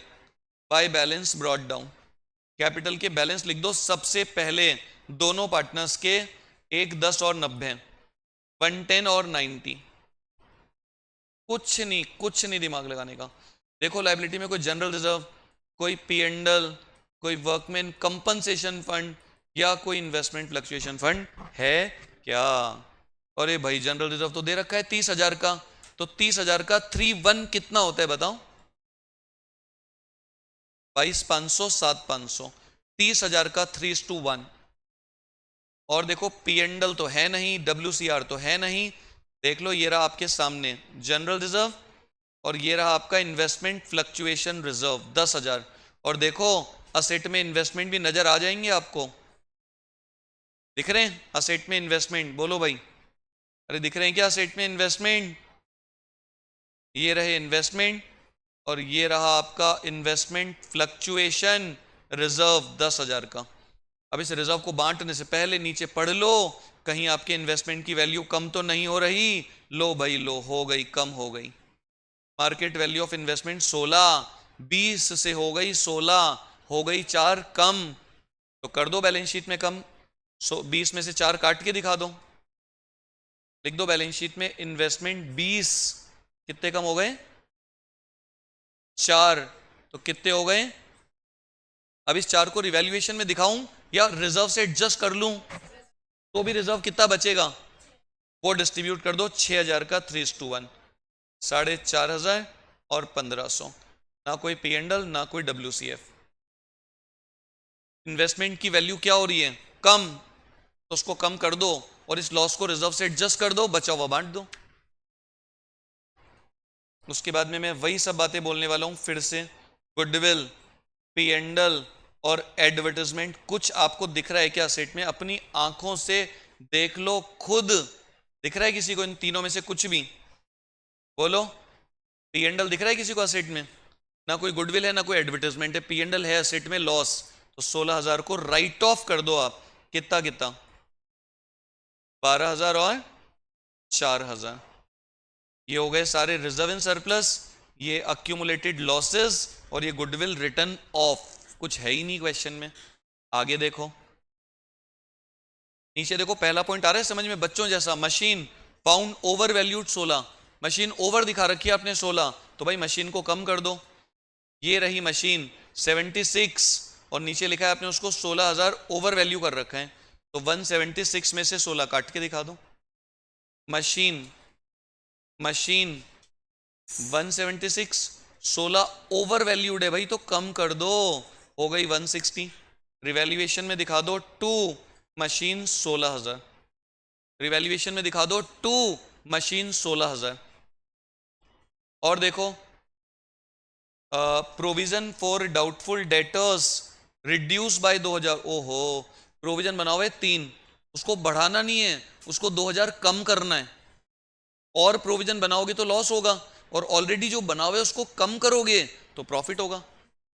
Speaker 1: by balance brought down, capital के बैलेंस लिख दो सबसे पहले दोनों पार्टनर्स के, 1, 10 और 90, 110 और 90। कुछ नहीं, कुछ नहीं दिमाग लगाने का। देखो लाइबिलिटी में कोई जनरल रिजर्व, कोई पी एंडल, कोई वर्कमैन कंपनसेशन फंड या कोई इन्वेस्टमेंट फ्लक्चुएशन फंड है क्या? अरे भाई जनरल रिजर्व तो दे रखा है 30,000 का, तो 30,000 का 3:1 कितना होता है बताओ? 22,500, 7,500। 30,000 का 3:1। और देखो पी एंडल तो है नहीं, WCR तो है नहीं। देख लो, ये रहा आपके सामने जनरल रिजर्व, और ये रहा आपका इन्वेस्टमेंट फ्लक्चुएशन रिजर्व 10,000। और देखो असेट में इन्वेस्टमेंट भी नजर आ जाएंगे आपको, दिख रहे हैं असेट में इन्वेस्टमेंट? बोलो भाई, अरे दिख रहे हैं क्या असेट में इन्वेस्टमेंट? ये रहे इन्वेस्टमेंट, और ये रहा आपका इन्वेस्टमेंट फ्लक्चुएशन रिजर्व 10,000 का। अब इस रिजर्व को बांटने से पहले नीचे पढ़ लो, कहीं आपके इन्वेस्टमेंट की वैल्यू कम तो नहीं हो रही। लो भाई लो, हो गई, कम हो गई। मार्केट वैल्यू ऑफ इन्वेस्टमेंट 16, 20 से हो गई 16, हो गई 4 कम। तो कर दो बैलेंस शीट में कम, 20 में से 4 काट के दिखा दो। लिख दो बैलेंस शीट में इन्वेस्टमेंट 20 कितने कम हो गए? 4। तो कितने हो गए? अब इस 4 को रिवैल्यूएशन में दिखाऊं या रिजर्व से एडजस्ट कर लूं तो भी रिजर्व कितना बचेगा, वो डिस्ट्रीब्यूट कर दो 6000 का 3:1, 4500 और 1500। ना कोई पी एंड एल ना कोई WCF। इन्वेस्टमेंट की वैल्यू क्या हो रही है, कम, तो उसको कम कर दो और इस लॉस को रिजर्व से एडजस्ट कर दो, बचा हुआ बांट दो। उसके बाद में मैं वही सब बातें बोलने वाला हूं फिर से। गुडविल, पी एंड एल और एडवर्टाइजमेंट, कुछ आपको दिख रहा है क्या सेट में? अपनी आंखों से देख लो खुद। दिख रहा है किसी को इन तीनों में से कुछ भी? बोलो। पी एंड एल दिख रहा है किसी को असेट में? ना कोई गुडविल है ना कोई एडवर्टाइजमेंट है, पी एंड एल है असेट में, लॉस। तो 16000 को राइट ऑफ कर दो आप। कितना कितना? 12000 और 4000। ये हो गए सारे रिजर्व इन सरप्लस, ये अक्यूमुलेटेड लॉसेस और ये गुडविल रिटर्न ऑफ। कुछ है ही नहीं क्वेश्चन में। आगे देखो, नीचे देखो, पहला पॉइंट आ रहा है समझ में बच्चों जैसा। Machine found over valued 16, machine hour दिखा रखी है आपने 16, तो भाई मशीन को कम कर दो। ये रही मशीन 76 और नीचे लिखा है आपने उसको 16000 ओवर वैल्यू कर रखा है, तो 176 में से 16 काट के दिखा दो। मशीन 176, 16 ओवर वैल्यूड है भाई, तो कम कर दो, हो गई 160। रिवैल्यूएशन में दिखा दो 2, मशीन 16000। रिवैल्यूएशन में दिखा दो 2, मशीन 16000। और देखो, provision for doubtful debtors reduce by 2000। ओहो, प्रोविजन बनाओ है 3, उसको बढ़ाना नहीं है, उसको 2000 कम करना है। और प्रोविजन बनाओगे तो लॉस होगा, और ऑलरेडी जो बना हुआ है उसको कम करोगे तो प्रॉफिट होगा।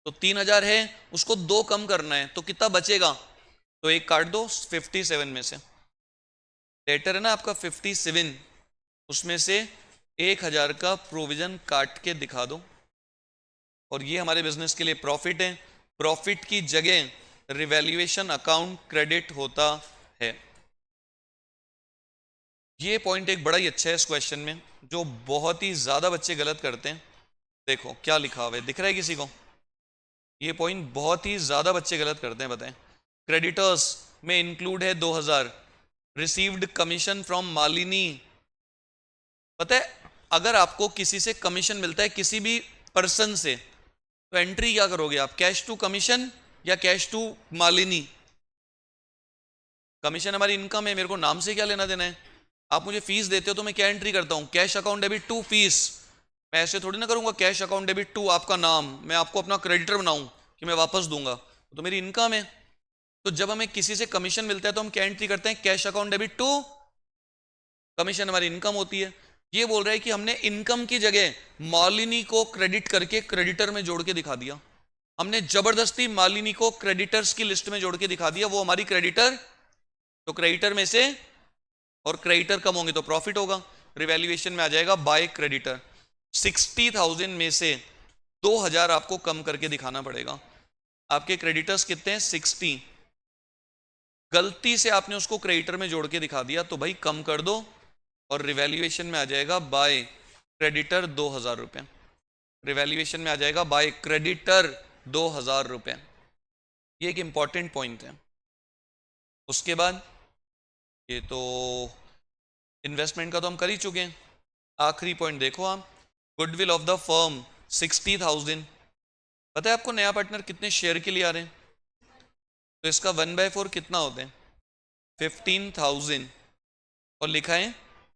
Speaker 1: तो 3000 है, उसको 2 कम करना है, तो कितना बचेगा? तो एक काट दो 57 में से। डेटर है ना आपका 57, उसमें से 1000 का प्रोविजन काट के दिखा दो, और ये हमारे बिजनेस के लिए प्रॉफिट है। प्रॉफिट की जगह रिवैल्यूएशन अकाउंट क्रेडिट होता है। ये पॉइंट एक बड़ा ही अच्छा है इस क्वेश्चन में, जो बहुत ही ज्यादा बच्चे गलत करते हैं। देखो क्या लिखा हुआ है, दिख रहा है किसी को? ये पॉइंट बहुत ही ज्यादा बच्चे गलत करते हैं, बताएं। क्रेडिटर्स में इंक्लूड है 2000, रिसीव्ड कमीशन फ्रॉम मालिनी। पता है, अगर आपको किसी से कमीशन मिलता है, किसी भी पर्सन से, तो एंट्री क्या करोगे आप? कैश टू कमीशन या कैश टू मालिनी? कमीशन हमारी इनकम है, मेरे को नाम से क्या लेना देना है? आप मुझे फीस देते हो तो मैं क्या एंट्री करता हूं? Cash account debit to fees. मैं ऐसे थोड़ी ना करूंगा कैश अकाउंट डेबिट टू आपका नाम, मैं आपको अपना क्रेडिटर बनाऊं कि मैं वापस दूंगा, तो मेरी इनकम है। तो जब हमें किसी से कमीशन मिलता है तो हम क्या एंट्री करते हैं? Cash account debit to commission, हमारी इनकम होती है। ये बोल रहा है कि हमने इनकम की जगह मालिनी को क्रेडिट करके क्रेडिटर में जोड़ के दिखा दिया। हमने जबरदस्ती मालिनी को क्रेडिटर्स की लिस्ट में जोड़ के दिखा दिया, वो हमारी क्रेडिटर। तो क्रेडिटर में से, और क्रेडिटर कम होंगे तो प्रॉफिट होगा, रिवैल्यूएशन में आ जाएगा बाय क्रेडिटर। 60,000 में से 2000 आपको कम करके दिखाना पड़ेगा। आपके क्रेडिटर्स कितने हैं? 60। गलती से आपने उसको क्रेडिटर में जोड़ के दिखा दिया, तो भाई कम कर दो, और रिवैल्यूएशन में आ जाएगा बाय क्रेडिटर 2000 रुपए। रिवैल्यूएशन में आ जाएगा बाय क्रेडिटर 2000 रुपए। ये एक इंपॉर्टेंट पॉइंट है। उसके बाद ये तो इन्वेस्टमेंट का तो हम कर ही चुके हैं। आखिरी पॉइंट देखो आप, गुडविल ऑफ द फर्म 60,000। पता है आपको नया पार्टनर कितने शेयर के लिए आ रहे हैं? तो इसका 1/4 कितना होते हैं? 15,000। और लिखा है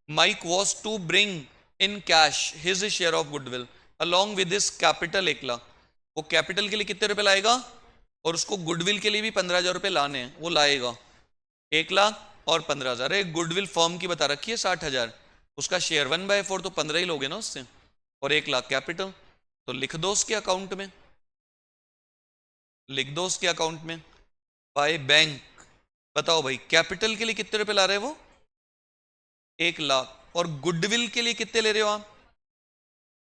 Speaker 1: Mike was to bring in cash his share of goodwill along with this capital 1 lakh. वो कैपिटल के लिए कितने रुपए लाएगा, और उसको गुडविल के लिए भी 15,000 रुपए लाने हैं, वो लाएगा 1 लाख और 15,000। एक गुडविल फर्म की बता रखी है 60,000, उसका शेयर 1/4 तो 15 ही लोगे ना उससे, और 1 लाख कैपिटल। तो लिख दो उसके अकाउंट में, लिख दो उसके अकाउंट में बाय बैंक। बताओ भाई कैपिटल के लिए कितने रुपए ला रहे हैं वो? 1 लाख। और गुडविल के लिए कितने ले रहे हो आप?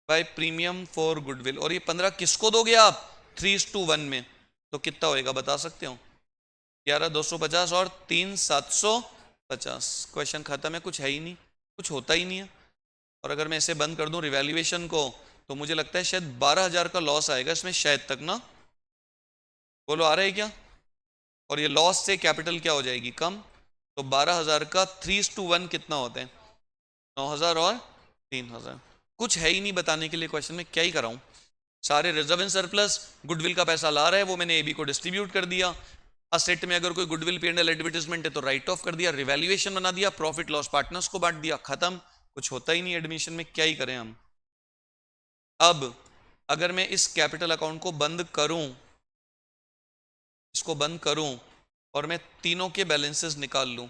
Speaker 1: By premium for goodwill. और ये 15 किसको दोगे आप? 3:1 में। तो कितना होएगा बता सकते हो? 11,250 और 3,750। क्वेश्चन खत्म है, कुछ है ही नहीं, कुछ होता ही नहीं है। और अगर मैं इसे बंद कर दूं रिवैल्यूएशन को, तो मुझे लगता है शायद 12,000 का लॉस आएगा इसमें शायद तक ना, बोलो आ रहा है क्या? और ये लॉस से कैपिटल क्या हो जाएगी कम, तो 12,000 का 3:1 कितना होता है? 9,000 और 3,000। कुछ है ही नहीं बताने के लिए क्वेश्चन में, क्या ही कराऊं। सारे रिजर्व एंड सरप्लस, गुडविल का पैसा ला रहा है वो, मैंने एबी को डिस्ट्रीब्यूट कर दिया। असेट में अगर कोई गुडविल P&L एडवर्टाइजमेंट है तो राइट ऑफ कर दिया, रिवैल्यूएशन बना दिया, प्रॉफिट लॉस पार्टनर्स को बांट दिया, खत्म। कुछ होता ही नहीं एडमिशन में, क्या ही करें हम। अब अगर मैं इस कैपिटल अकाउंट को बंद करूं, इसको बंद करूं और मैं तीनों के बैलेंसेस निकाल लूं,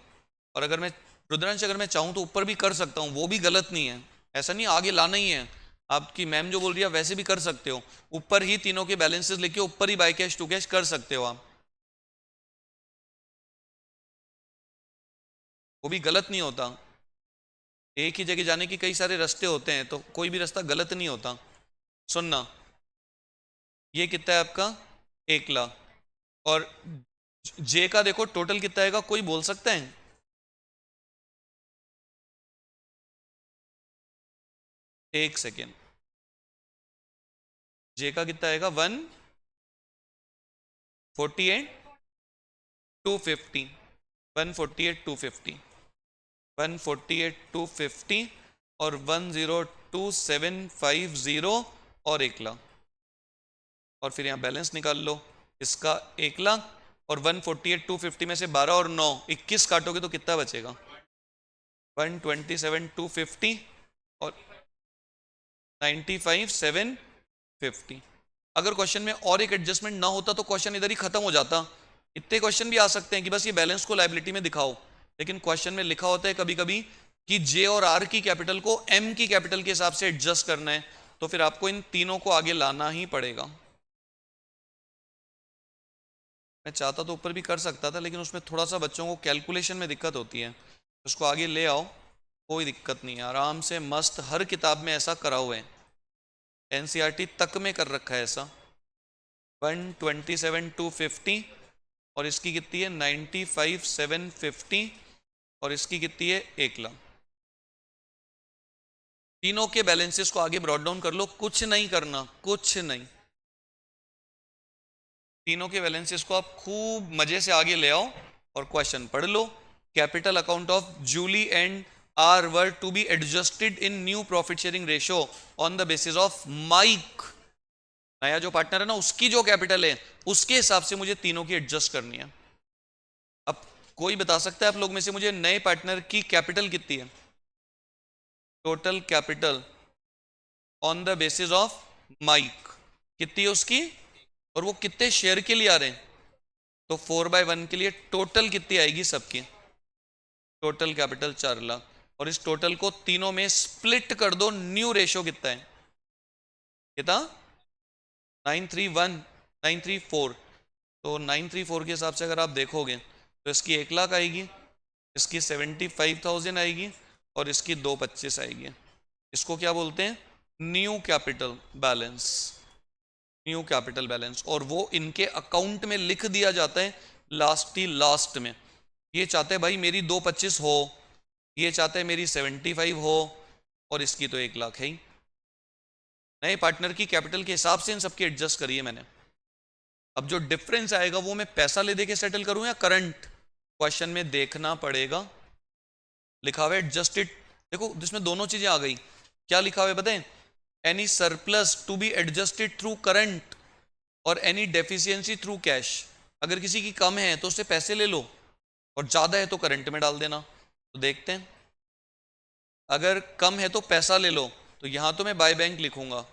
Speaker 1: और अगर मैं रुद्रांश अगर मैं चाहूं तो ऊपर भी कर सकता हूं, वो भी गलत नहीं है, ऐसा नहीं आगे लाना ही है। आपकी मैम जो बोल रही है वैसे भी कर सकते हो, ऊपर ही तीनों के बैलेंसेस लेके ऊपर ही बाय कैश टू कैश कर सकते हो आप, वो भी गलत नहीं होता। एक ही जगह जाने के कई सारे रास्ते होते हैं, तो कोई भी रास्ता गलत नहीं होता। सुनना, ये कितना है आपका 1,00,000, और जे का देखो टोटल कितना आएगा, कोई बोल सकता है? एक सेकेंड, जे का कितना आएगा 148,250, 148,250, 148,250 और 102,750 और 1,00,000, और फिर यहाँ बैलेंस निकाल लो इसका 1,00,000, और 148,250 में से 12 और 9 21 काटोगे तो कितना बचेगा? 127,250 और 95,750। अगर क्वेश्चन में और एक एडजस्टमेंट ना होता तो क्वेश्चन इधर ही खत्म हो जाता। इतने क्वेश्चन भी आ सकते हैं कि बस ये बैलेंस को लायबिलिटी में दिखाओ, लेकिन क्वेश्चन में लिखा होता है कभी कभी कि जे और आर की कैपिटल को एम की कैपिटल के हिसाब से एडजस्ट करना है, तो फिर आपको इन तीनों को आगे लाना ही पड़ेगा। मैं चाहता तो ऊपर भी कर सकता था, लेकिन उसमें थोड़ा सा बच्चों को कैलकुलेशन में दिक्कत होती है, उसको आगे ले आओ, कोई दिक्कत नहीं है, आराम से मस्त, हर किताब में ऐसा करा हुआ है, एनसीईआरटी तक में कर रखा है ऐसा। 127,250 और इसकी कितनी है 95,750 और इसकी कितनी है 1,00,000। तीनों के बैलेंसेस को आगे ब्रॉड डाउन कर लो, कुछ नहीं करना, कुछ नहीं, तीनों के बैलेंसेस को आप खूब मजे से आगे ले आओ और क्वेश्चन पढ़ लो। Capital account of Julie and R were to be adjusted in new profit sharing ratio on the basis of Mike, नया जो पार्टनर है ना उसकी जो कैपिटल है उसके हिसाब से मुझे तीनों की एडजस्ट करनी है। अब कोई बता सकता है आप लोग में से मुझे नए पार्टनर की कैपिटल कितनी है? Total capital on the basis of Mike कितनी है उसकी, और वो कितने शेयर के लिए आ रहे हैं, तो 4/1 के लिए टोटल कितनी आएगी सबकी? टोटल कैपिटल 4,00,000, और इस टोटल को तीनों में स्प्लिट कर दो, न्यू रेशियो कितना है? कितना? 934। तो 934 के हिसाब से अगर आप देखोगे तो इसकी 1,00,000 आएगी, इसकी 75,000 आएगी और इसकी 225 आएगी। इसको क्या बोलते हैं? New capital balance, new capital balance, और वो इनके अकाउंट में लिख दिया जाता है लास्ट में। ये चाहते हैं भाई मेरी 225 हो, ये चाहते हैं मेरी 75 हो, और इसकी तो 1,00,000 है ही। नए पार्टनर की कैपिटल के हिसाब से इन सबकी एडजस्ट करिए मैंने। अब जो डिफरेंस आएगा वो मैं पैसा ले दे के सेटल करूं या करंट, क्वेश्चन में देखना पड़ेगा। लिखा हुआ है एडजस्टेड, देखो जिसमें दोनों चीजें आ गई। क्या लिखा हुआ है बताएं? Any surplus to be adjusted through current और एनी डेफिशिएंसी थ्रू कैश। अगर किसी की कम है तो उससे पैसे ले लो, और ज्यादा है तो करंट में डाल देना। तो देखते हैं, अगर कम है तो पैसा ले लो, तो यहां तो मैं बाय बैंक लिखूंगा,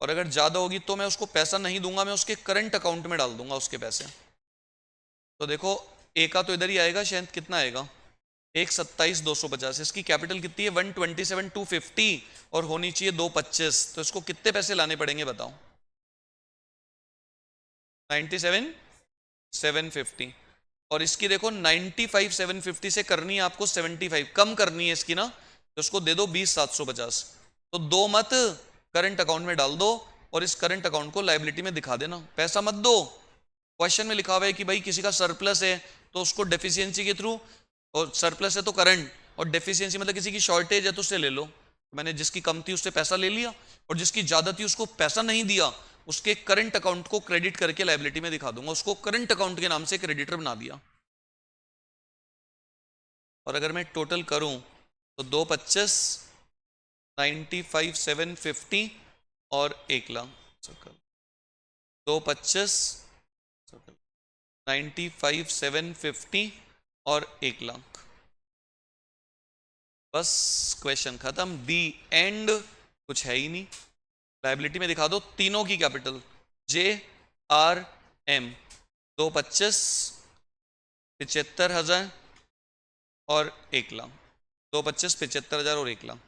Speaker 1: और अगर ज्यादा होगी तो मैं उसको पैसा नहीं दूंगा, मैं उसके करंट अकाउंट में डाल दूंगा उसके पैसे। तो देखो ए का तो इधर ही आएगा शायद, कितना आएगा 127,250, इसकी कैपिटल कितनी है 127,250 और होनी चाहिए 225, तो इसको कितने पैसे लाने पड़ेंगे बताओ? 97,750, और इसकी देखो 95,750 से करनी है आपको 75, कम करनी है इसकी ना, तो उसको दे दो 20,750। तो दो मत, करंट अकाउंट में डाल दो, और इस करंट अकाउंट को लायबिलिटी में दिखा देना, पैसा मत दो। क्वेश्चन में लिखा हुआ है कि भाई किसी का सरप्लस है तो उसको डेफिशिएंसी के थ्रू, और सरप्लस है तो करंट, और डेफिशिएंसी मतलब किसी की शॉर्टेज है तो उससे ले लो। मैंने जिसकी कम थी उससे पैसा ले लिया, और जिसकी ज्यादा थी उसको पैसा नहीं दिया, उसके करंट अकाउंट को क्रेडिट करके लायबिलिटी में दिखा दूंगा, उसको करंट अकाउंट के नाम से क्रेडिटर बना दिया। और अगर मैं टोटल करूं तो 225, 95,750 और 1,00,000, 225, 95,750 और 1,00,000। बस क्वेश्चन खत्म, दी एंड। कुछ है ही नहीं। लायबिलिटी में दिखा दो तीनों की कैपिटल, JRM, 225, 75,000 और 1,00,000, 225, 75,000 और 1,00,000।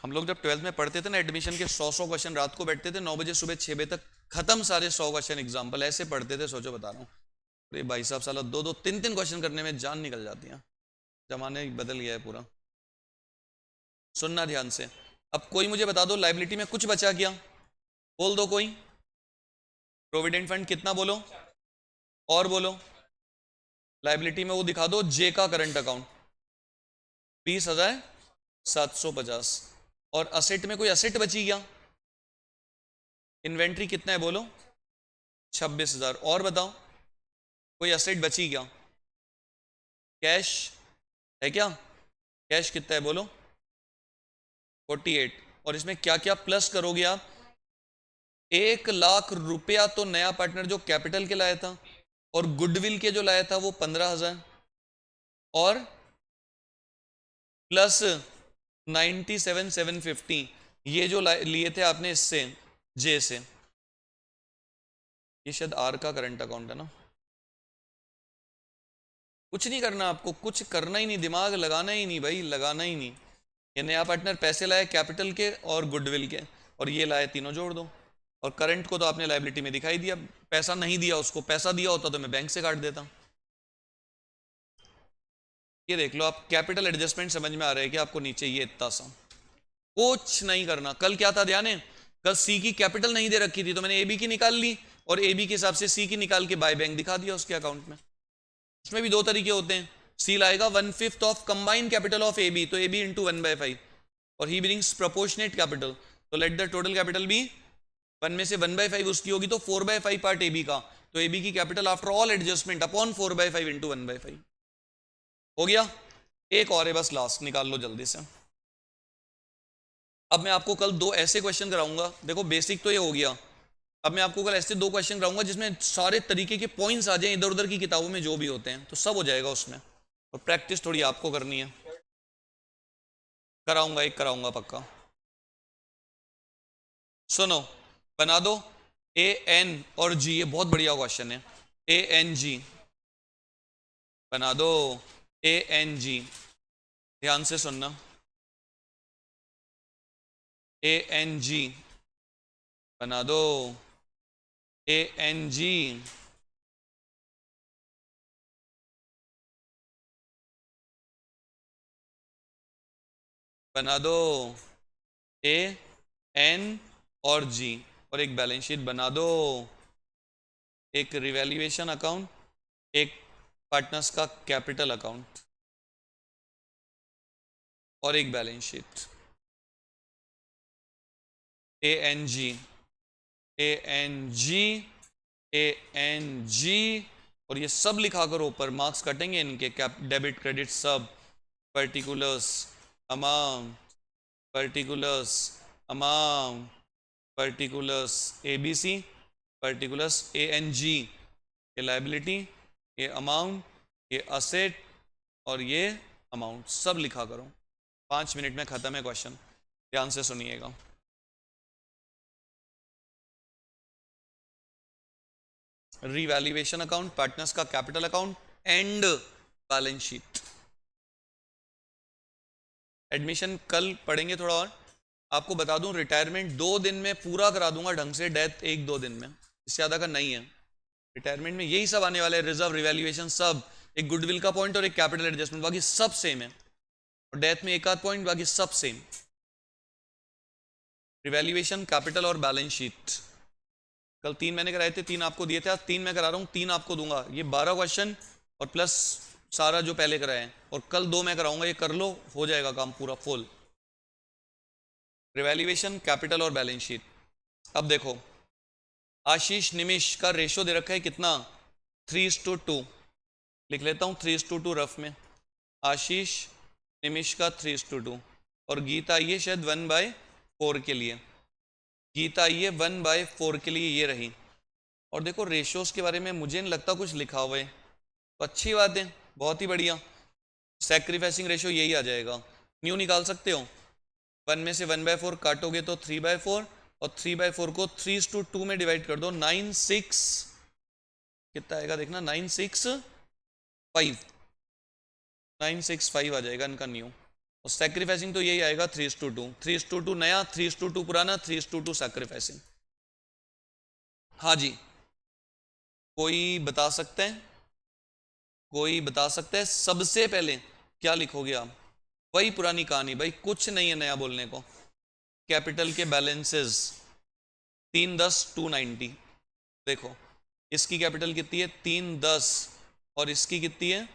Speaker 1: हम लोग जब 12th में पढ़ते थे ना एडमिशन के 100 क्वेश्चन, रात को बैठते थे 9 बजे सुबह 6 बजे तक, खत्म सारे 100 क्वेश्चन एग्जाम्पल ऐसे पढ़ते थे। सोचो बता रहा हूँ, अरे भाई साहब साला 2-2, 3-3 क्वेश्चन करने में जान निकल जाती है। जमाने बदल गया है पूरा। सुनना ध्यान से। अब कोई मुझे बता दो लायबिलिटी में कुछ बचा क्या, बोल दो कोई। प्रोविडेंट फंड कितना बोलो, और बोलो। लायबिलिटी में वो दिखा दो, जे का करंट अकाउंट 20,750। और असेट में कोई असेट बची क्या, इन्वेंट्री कितना है बोलो, 26,000। और बताओ कोई असेट बची क्या, कैश है क्या, कैश कितना है बोलो, 48। और इसमें क्या क्या प्लस करोगे आप, 1,00,000 रुपया तो नया पार्टनर जो कैपिटल के लाया था, और गुडविल के जो लाया था वो 15,000, और प्लस 97,750 ये जो लिए थे आपने इससे, जे से। ये शायद आर का करंट अकाउंट है ना। कुछ नहीं करना आपको, कुछ करना ही नहीं, दिमाग लगाना ही नहीं भाई, लगाना ही नहीं। ये नया पार्टनर पैसे लाए कैपिटल के और गुडविल के, और ये लाए, तीनों जोड़ दो। और करंट को तो आपने लायबिलिटी में दिखाई दिया, पैसा नहीं दिया उसको, पैसा दिया होता तो मैं बैंक से काट देता। ये देख लो आप, कैपिटल एडजस्टमेंट समझ में आ रहा है कि आपको नीचे ये इतना सा, कुछ नहीं करना। कल क्या था ध्यान है, कल सी की कैपिटल नहीं दे रखी थी तो मैंने एबी की निकाल ली, और एबी के हिसाब से सी की निकाल के बाय बैंक दिखा दिया उसके अकाउंट में। इसमें भी दो तरीके होते हैं, सी लाएगा 1/5 of combined capital of A B, तो एबी इंटू 1/5, और ही ब्रिंग्स प्रोपोर्शनेट कैपिटल, तो let the total capital be 1 में से 1/5 उसकी होगी, तो 4/5 पार्ट एबी का, तो एबी की capital after all adjustment upon 4/5 into 1/5 हो गया। एक और है बस लास्ट, निकाल लो जल्दी से। अब मैं आपको कल दो ऐसे क्वेश्चन कराऊंगा, देखो बेसिक तो ये हो गया, अब मैं आपको कल ऐसे दो क्वेश्चन कराऊंगा जिसमें सारे तरीके के पॉइंट्स आ जाएं, इधर उधर की किताबों में जो भी होते हैं, तो सब हो जाएगा उसमें, और प्रैक्टिस थोड़ी आपको करनी है। कराऊंगा, एक कराऊंगा पक्का। सुनो, बना दो AN और G, ये बहुत बढ़िया क्वेश्चन है। ANG बना दो, ANG, ध्यान से सुनना, ANG बना दो, ANG बना दो, AN और G, और एक बैलेंस शीट बना दो, एक रिवैल्यूएशन अकाउंट, एक पार्टनर्स का कैपिटल अकाउंट, और एक balance sheet. ANG, ANG, ANG, और ये सब लिखा करो ऊपर, मार्क्स कटेंगे इनके, डेबिट क्रेडिट सब, particulars amount, particulars amount, particulars ABC, particulars ANG, ये लायबिलिटी, ये अमाउंट, ये असेट, और ये अमाउंट, सब लिखा करो। 5 मिनट में खत्म है क्वेश्चन, ध्यान से सुनिएगा। रिवैल्यूएशन अकाउंट, पार्टनर्स का capital account and balance sheet. Admission कल पढ़ेंगे थोड़ा और, आपको बता दूं रिटायरमेंट 2 दिन में पूरा करा दूंगा ढंग से, डेथ 1-2 दिन में, इससे ज्यादा का नहीं है। रिटायरमेंट में यही सब आने वाला है, रिजर्व, रिवैल्यूएशन सब, एक गुडविल का पॉइंट और एक कैपिटल एडजस्टमेंट, बाकी सब सेम है, और डेथ में एक आध पॉइंट, बाकी सब सेम। रिवैल्यूएशन, कैपिटल और बैलेंस शीट कल 3 मैंने कराए थे, 3 आपको दिए थे, आज 3 मैं करा रहा हूँ, 3 आपको दूंगा। ये 12 क्वेश्चन और प्लस सारा जो पहले कराए हैं, और कल 2 मैं कराऊंगा, ये कर लो, हो जाएगा काम पूरा फुल। रिवैल्यूएशन, कैपिटल और बैलेंस शीट। अब देखो, आशीष निमिष का रेशो दे रखा है कितना, 3:2। लिख लेता हूँ 3:2 रफ में। आशीष निमिष का 3:2, और गीता आई है शायद 1/4 के लिए। गीता आई है 1/4 के लिए, ये रही। और देखो रेशोस के बारे में मुझे नहीं लगता कुछ लिखा हुआ है, तो अच्छी बात है, बहुत ही बढ़िया। सैक्रिफाइसिंग रेशो यही आ जाएगा। न्यू निकाल सकते हो, 1 में से 1/4 काटोगे तो 3/4, और 3/4 को 3:2 में डिवाइड कर दो, 9/6 कितना आएगा देखना, 965 आ जाएगा इनका न्यू। और सैक्रिफाइसिंग तो यही आएगा 3:2, 3:2 नया, 3:2 पुराना, 3:2 सैक्रिफाइसिंग। हाँ जी, कोई बता सकते हैं, कोई बता सकता है सबसे पहले क्या लिखोगे आप? वही पुरानी कहानी भाई, कुछ नहीं है नया बोलने को। कैपिटल के बैलेंसेस 310,290। देखो इसकी कैपिटल कितनी है 310, और इसकी कितनी है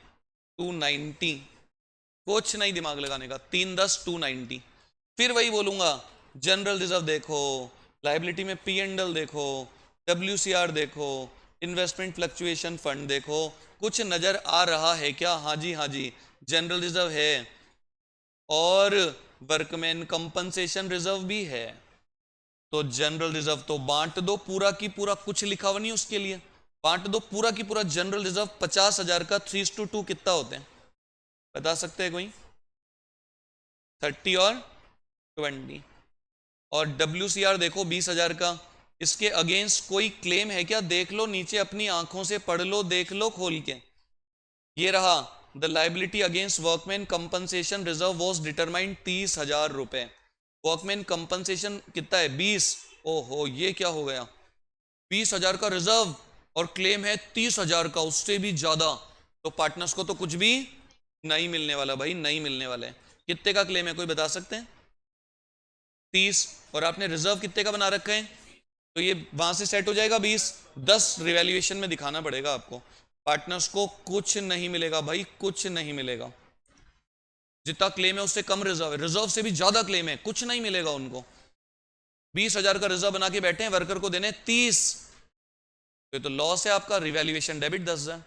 Speaker 1: 290। कुछ नहीं दिमाग लगाने का, 310,290। फिर वही बोलूंगा, जनरल रिजर्व देखो, लाइबिलिटी में पी एंड एल देखो, WCR देखो, इन्वेस्टमेंट फ्लक्चुएशन फंड देखो, कुछ नजर आ रहा है क्या? हाँ जी हाँ जी, जनरल रिजर्व है और वर्कमैन कंपनसेशन रिजर्व भी है। तो जनरल रिजर्व तो बांट दो पूरा की पूरा, कुछ लिखा हुआ नहीं उसके लिए, बांट दो पूरा की पूरा। जनरल रिजर्व 50,000 का 3:2 कितना होते हैं बता सकते हैं कोई? 30 और 20। और WCR देखो 20,000 का, इसके अगेंस्ट कोई क्लेम है क्या? देख लो नीचे, अपनी आंखों से पढ़ लो, देख लो खोल के। ये रहा, the liability against workman compensation reserve was determined 30,000 रुपए। वर्कमैन कंपनसेशन कितना है 20। ओहो ये क्या हो गया, 20,000 का रिजर्व और क्लेम है 30,000 का, उससे भी ज्यादा। तो पार्टनर्स को तो कुछ भी नहीं मिलने वाला भाई, नहीं मिलने वाला है। कितने का क्लेम है कोई बता सकते हैं? 30, और आपने रिजर्व कितने का बना रखा है, तो ये वहां से सेट हो जाएगा 20। 10 रिवैल्यूएशन में दिखाना पड़ेगा आपको। पार्टनर्स को कुछ नहीं मिलेगा भाई, कुछ नहीं मिलेगा। जितना क्लेम है उससे कम रिजर्व है, रिजर्व से भी ज्यादा क्लेम है, कुछ नहीं मिलेगा उनको। 20,000 का रिजर्व बना के बैठे हैं, वर्कर को देने 30, तो लॉस है आपका। रिवैल्यूएशन डेबिट 10,000,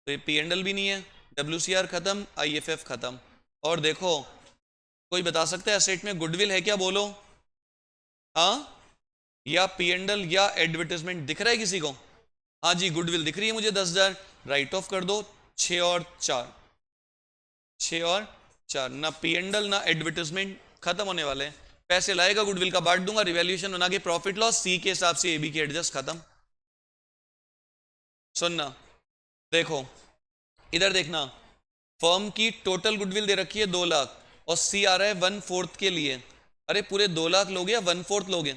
Speaker 1: तो ये पी एंड एल भी नहीं है, WCR खत्म, IFF खत्म। और देखो कोई बता सकता है एसेट में गुडविल है क्या? बोलो हाँ, या पी एंड एल या एडवर्टाइजमेंट दिख रहा है किसी को? हाँ जी गुडविल दिख रही है मुझे 10,000, राइट ऑफ कर दो। 6 और 4, 6 और 4, ना पी एंड एल ना एडवर्टाइजमेंट, खत्म होने वाले हैं। पैसे लाएगा गुडविल का, बांट दूंगा, रिवैल्यूएशन बना के प्रॉफिट लॉस सी के हिसाब से AB की एडजस्ट, खत्म। सुनना, देखो इधर देखना, फर्म की टोटल गुडविल दे रखी है 2 लाख, और सी आ रहा है 1/4 के लिए। अरे पूरे 2 लाख लोगे या 1/4 लोगे?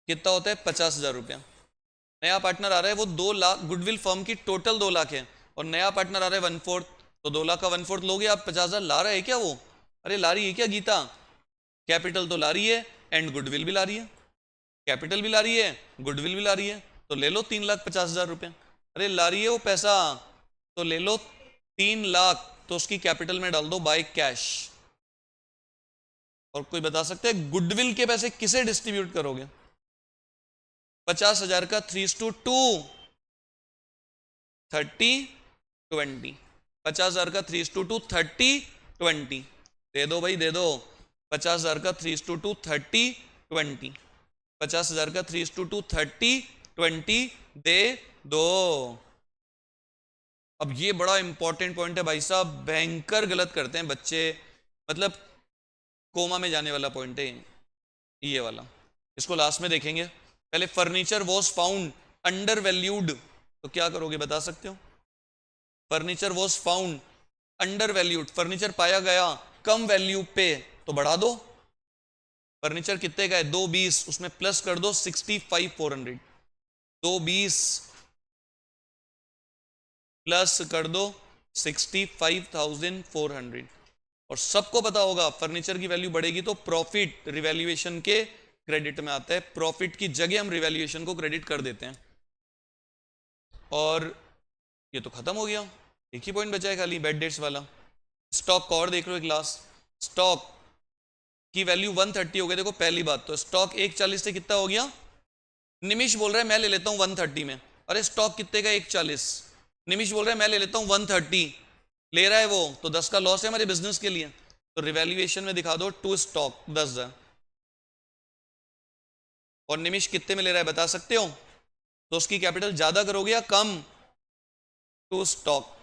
Speaker 1: कितना होता है 50,000 रुपया। नया पार्टनर आ रहा है, वो 2 लाख, गुडविल फर्म की टोटल 2 लाख है, और नया पार्टनर आ रहा है 1/4, तो 2 लाख का 1/4 लोगे आप। 50,000 ला रहा है क्या वो? अरे ला रही है क्या गीता? कैपिटल तो ला रही है एंड गुडविल भी ला रही है, कैपिटल भी ला रही है, गुडविल भी ला रही है, तो ले लो 3,50,000 रुपये। अरे ला रही है वो पैसा, तो ले लो 3 लाख, तो उसकी कैपिटल में डाल दो बाय कैश। और कोई बता सकते हैं गुडविल के पैसे किसे डिस्ट्रीब्यूट करोगे? 50,000 का 3:2, 30-20, 50,000 का 3:2, 30-20, दे दो भाई दे दो। 50,000 का 3:2, 30-20, 50,000 का 3:2, 30-20 दे दो। अब ये बड़ा इंपॉर्टेंट पॉइंट है भाई साहब, भयंकर गलत करते हैं बच्चे, मतलब कोमा में जाने वाला पॉइंट है ये वाला, इसको लास्ट में देखेंगे। पहले furniture was found under valued, तो क्या करोगे बता सकते हो? Furniture was found under valued, furniture पाया गया कम वैल्यू पे, तो बढ़ा दो। फर्नीचर कितने का है 220, उसमें प्लस कर दो 65,400, 220 प्लस कर दो 65,400। और सबको पता होगा फर्नीचर की वैल्यू बढ़ेगी तो प्रॉफिट रिवैल्यूएशन के क्रेडिट में आता है, प्रॉफिट की जगह हम रिवैल्यूएशन को क्रेडिट कर देते हैं। और ये तो खत्म हो गया, एक ही पॉइंट बचा है खाली, बेड डेट्स वाला। स्टॉक का और देख लो एक लास्ट, स्टॉक की वैल्यू 130 हो गई। देखो पहली बात तो स्टॉक 140 से कितना हो गया, निमिष बोल रहा है मैं ले लेता हूं 130 में, अरे स्टॉक कितने का 140, निमिष बोल रहा है मैं ले लेता हूं 130, ले रहा है वो, तो 10 का लॉस है हमारे बिजनेस के लिए। तो रिवैल्यूएशन में दिखा दो टू स्टॉक 10,000, और निमिष कितने में ले रहा है बता सकते हो, तो उसकी कैपिटल ज्यादा करोगे या कम, टू स्टॉक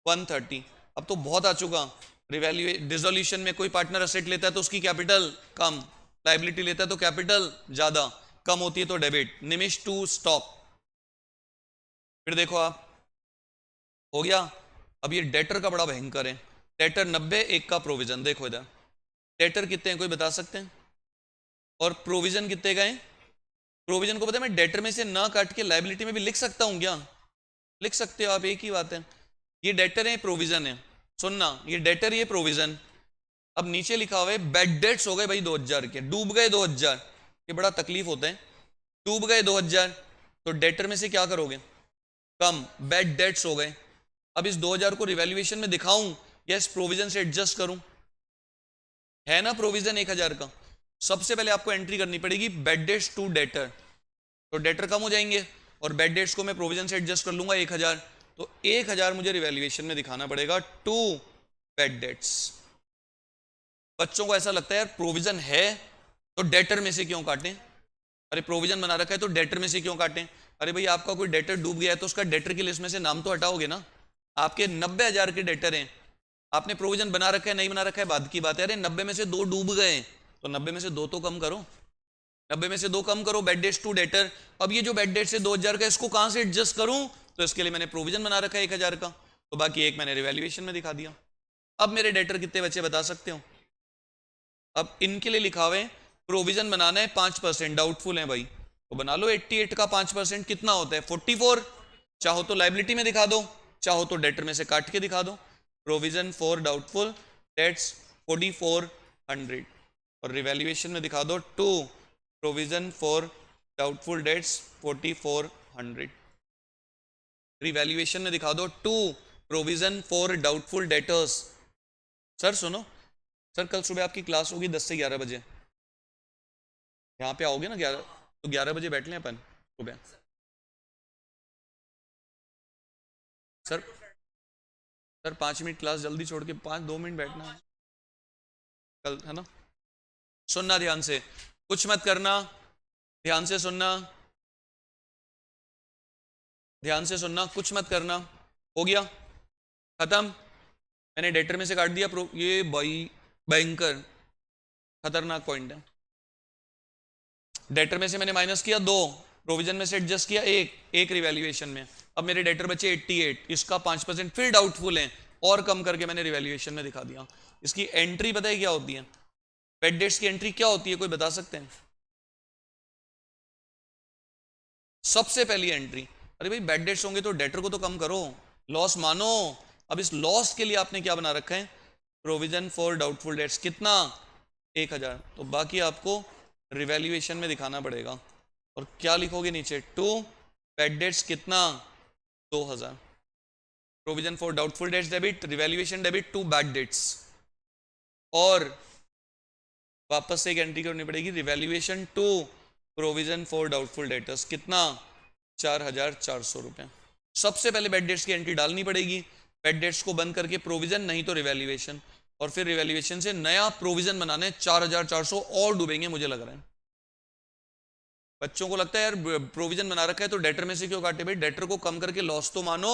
Speaker 1: 130। अब तो बहुत आ चुका, डिसोल्यूशन में कोई पार्टनर असेट लेता है तो उसकी कैपिटल कम, लाइबिलिटी लेता है तो कैपिटल ज्यादा, कम होती है तो डेबिट, निमिष टू स्टॉक। फिर देखो आप, हो गया। अब ये डेटर का बड़ा भयंकर है, डेटर 90, एक का प्रोविजन, देखो इधर डेटर कितने हैं कोई बता सकते हैं, और प्रोविजन कितने का है। प्रोविजन को पता है मैं डेटर में से ना काट के लाइबिलिटी में भी लिख सकता हूं क्या, लिख सकते हो आप, एक ही बात है। ये डेटर है प्रोविजन है, सुनना ये डेटर ये प्रोविजन। अब नीचे लिखा हुआ है बैड डेट्स हो गए भाई 2000 के, डूब गए 2000, ये बड़ा तकलीफ होता है, डूब गए 2000, तो डेटर में से क्या करोगे, कम, बैड डेट्स हो गए। अब इस 2000 को रिवैल्यूएशन में दिखाऊं या इस प्रोविजन से एडजस्ट करूं, है ना प्रोविजन 1000 का, सबसे पहले आपको एंट्री करनी पड़ेगी बैड डेट्स टू डेटर, तो डेटर कम हो जाएंगे, और बैड डेट्स को मैं प्रोविजन से एडजस्ट कर लूंगा 1000, तो 1000 मुझे रिवैल्यूएशन में दिखाना पड़ेगा टू बैड डेट्स। बच्चों को ऐसा लगता है यार प्रोविजन है तो डेटर में से क्यों काटें, अरे प्रोविजन बना रखा है तो डेटर में से क्यों काटें, अरे भाई आपका कोई डेटर डूब गया है तो उसका डेटर की लिस्ट में से नाम तो हटाओगे ना, आपके 90,000 के डेटर हैं, आपने प्रोविजन बना रखा है नहीं बना रखा है बाद की बात है, अरे 90 में से 2 डूब गए तो 90 में से 2 तो कम करो, 90 में से 2 कम करो, बैड डेट्स टू डेटर। अब ये जो बैड डेट से 2000 का इसको कहां से एडजस्ट करूं, तो इसके लिए मैंने प्रोविजन बना रखा है 1000 का, तो बाकी एक मैंने रिवैल्यूएशन में दिखा दिया। अब मेरे डेटर कितने बच्चे बता सकते हो, अब इनके लिए लिखा हुआ है प्रोविजन बनाना है 5%, डाउटफुल है भाई, तो बना लो 88 का 5% कितना होता है 44, चाहो तो लाइबिलिटी में दिखा दो, चाहो तो डेटर में से काट के दिखा दो, प्रोविजन फॉर डाउटफुल डेट्स 4400, और रिवैल्यूएशन में दिखा दो to provision for doubtful debts 4400, revaluation में दिखा दो to provision for doubtful debtors. Sir सुनो, सर कल सुबह आपकी क्लास होगी 10 से 11 बजे, यहाँ पे आओगे ना 11, तो 11 बजे बैठ लें अपन सुबह। सर सर 5 मिनट क्लास जल्दी छोड़ के 2 मिनट बैठना है कल, है ना। सुनना ध्यान से, कुछ मत करना, ध्यान से सुनना, ध्यान से सुनना, कुछ मत करना, हो गया खत्म, मैंने डेटर में से काट दिया ये भाई भयंकर खतरनाक पॉइंट है, डेटर में से मैंने माइनस किया 2, प्रोविजन में से एडजस्ट किया 1 रिवैल्यूएशन में, अब मेरे डेटर बचे 88, इसका 5% फिर डाउटफुल है, और कम करके मैंने रिवैल्यूएशन में दिखा दिया। इसकी एंट्री पता है क्या होती है, बैड डेट्स की एंट्री क्या होती है कोई बता सकते हैं, सबसे पहली एंट्री, अरे भाई बैड डेट्स होंगे तो डेटर को तो कम करो, लॉस मानो। अब इस लॉस के लिए आपने क्या बना रखा है, प्रोविजन फॉर डाउटफुल डेट्स कितना 1000, तो बाकी आपको रिवैल्यूएशन में दिखाना पड़ेगा, और क्या लिखोगे नीचे टू बैड डेट्स कितना 2000, provision for doubtful debts debit, revaluation debit to bad debts, और वापस से एक एंट्री करनी पड़ेगी revaluation to provision for doubtful debtors कितना 4400 रुपये। सबसे पहले बैड डेट्स की एंट्री डालनी पड़ेगी, बैड डेट्स को बंद करके प्रोविजन नहीं तो रिवैल्यूएशन, और फिर रिवैल्यूएशन से नया प्रोविजन बनाने 4400 और डूबेंगे मुझे लग रहा है। बच्चों को लगता है यार प्रोविजन बना रखा है तो डेटर में से क्यों काटे, भाई डेटर को कम करके लॉस तो मानो,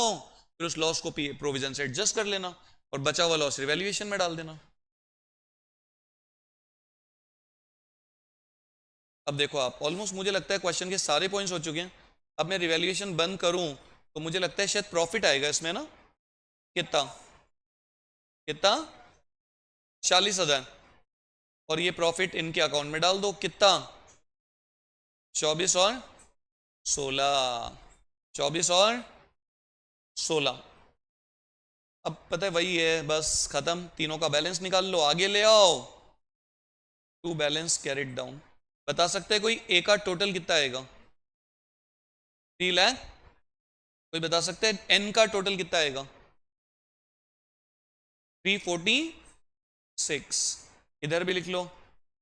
Speaker 1: फिर उस लॉस को प्रोविजन से एडजस्ट कर लेना, और बचा हुआ लॉस रिवैल्यूएशन में डाल देना। अब देखो आप ऑलमोस्ट मुझे लगता है क्वेश्चन के सारे पॉइंट्स हो चुके हैं, अब मैं रिवैल्यूएशन बंद करूं तो मुझे लगता है शायद प्रॉफिट आएगा इसमें ना, कितना कितना 40,000, और ये प्रॉफिट इनके अकाउंट में डाल दो, कितना 24 और 16, 24 और 16। अब पता है वही है, बस खत्म, तीनों का बैलेंस निकाल लो, आगे ले आओ, टू बैलेंस कैरिड डाउन। बता सकते हैं कोई ए का टोटल कितना आएगा, 3 लाख, कोई बता सकते हैं एन का टोटल कितना आएगा 346, इधर भी लिख लो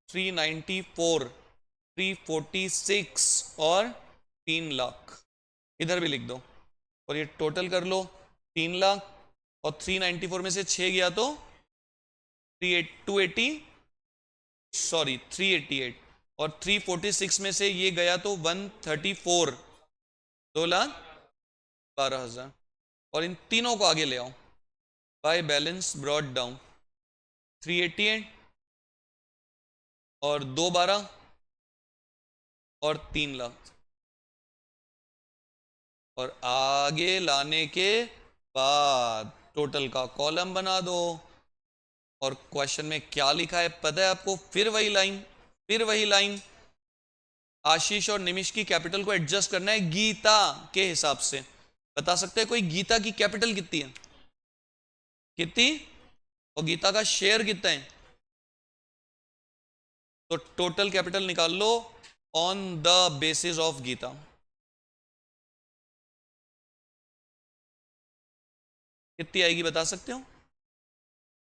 Speaker 1: 394, 346 और 3 लाख, इधर भी लिख दो। और ये टोटल कर लो 3 लाख, और 394 में से 6 गया तो 388, और 346 में से ये गया तो 134, 2,12,000। और इन तीनों को आगे ले आओ, बाय बैलेंस ब्रॉड डाउन 388 और 212 और 3 लाख, और आगे लाने के बाद टोटल का कॉलम बना दो। और क्वेश्चन में क्या लिखा है पता है आपको? फिर वही लाइन, आशीष और निमिष की कैपिटल को एडजस्ट करना है गीता के हिसाब से। बता सकते हैं कोई गीता की कैपिटल कितनी है? कितनी? और गीता का शेयर कितना है? तो टोटल कैपिटल निकाल लो on the basis of Geeta. कितनी आएगी बता सकते हो?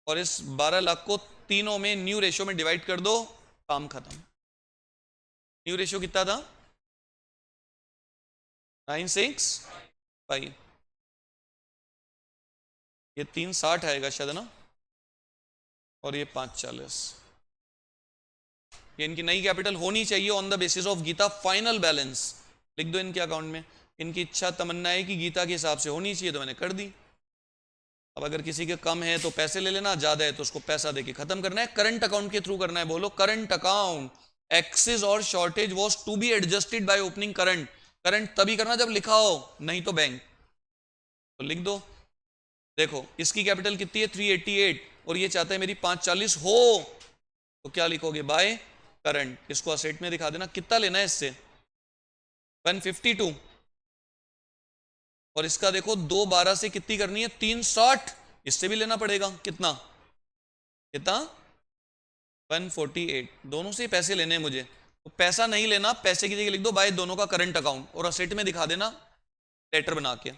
Speaker 1: और इस 12 लाख को तीनों में न्यू रेशियो में डिवाइड कर दो, काम खत्म। न्यू रेशियो कितना था? 965। ये 360 आएगा शायद ना, और ये 540। ये इनकी नई कैपिटल होनी चाहिए on the basis of Geeta. Final balance लिख दो इनके अकाउंट में। इनकी इच्छा तमन्ना है कि गीता के हिसाब से होनी चाहिए, तो मैंने कर दी। अब अगर किसी के कम है तो पैसे ले लेना, ज्यादा है तो उसको पैसा देके खत्म करना है। करंट अकाउंट के थ्रू करना है। बोलो करंट अकाउंट। एक्सेस और shortage was to be adjusted by opening current. Current तभी करना जब लिखा हो, नहीं तो बैंक। तो लिख दो। देखो इसकी कैपिटल कितनी है? 388, और ये चाहता है मेरी 540 हो, तो क्या लिखोगे? By current. इसको असेट में दिखा देना। कितना लेना है इससे? 152। और इसका देखो 212 से कितनी करनी है? 360। इससे भी लेना पड़ेगा। कितना? 148। दोनों से पैसे लेने हैं मुझे, तो पैसा नहीं लेना, पैसे की जगह लिख दो बाय दोनों का करंट अकाउंट, और असेट में दिखा देना लेटर बना के।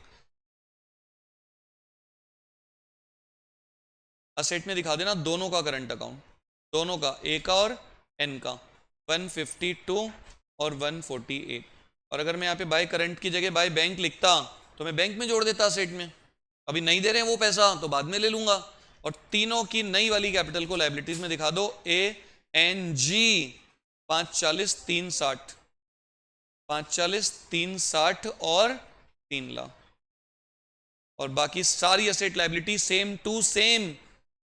Speaker 1: असेट में दिखा देना दोनों का करंट अकाउंट, दोनों का, ए का और एन का। 152 और 148। और अगर मैं यहाँ पे बाय करंट की जगह बाय बैंक लिखता तो मैं बैंक में जोड़ देता असेट में। अभी नहीं दे रहे हैं वो पैसा, तो बाद में ले लूंगा। और तीनों की नई वाली कैपिटल को लायबिलिटीज में दिखा दो। ए एन जी 540 360, 540 360 और 3 लाख। और बाकी सारी asset liability same to same.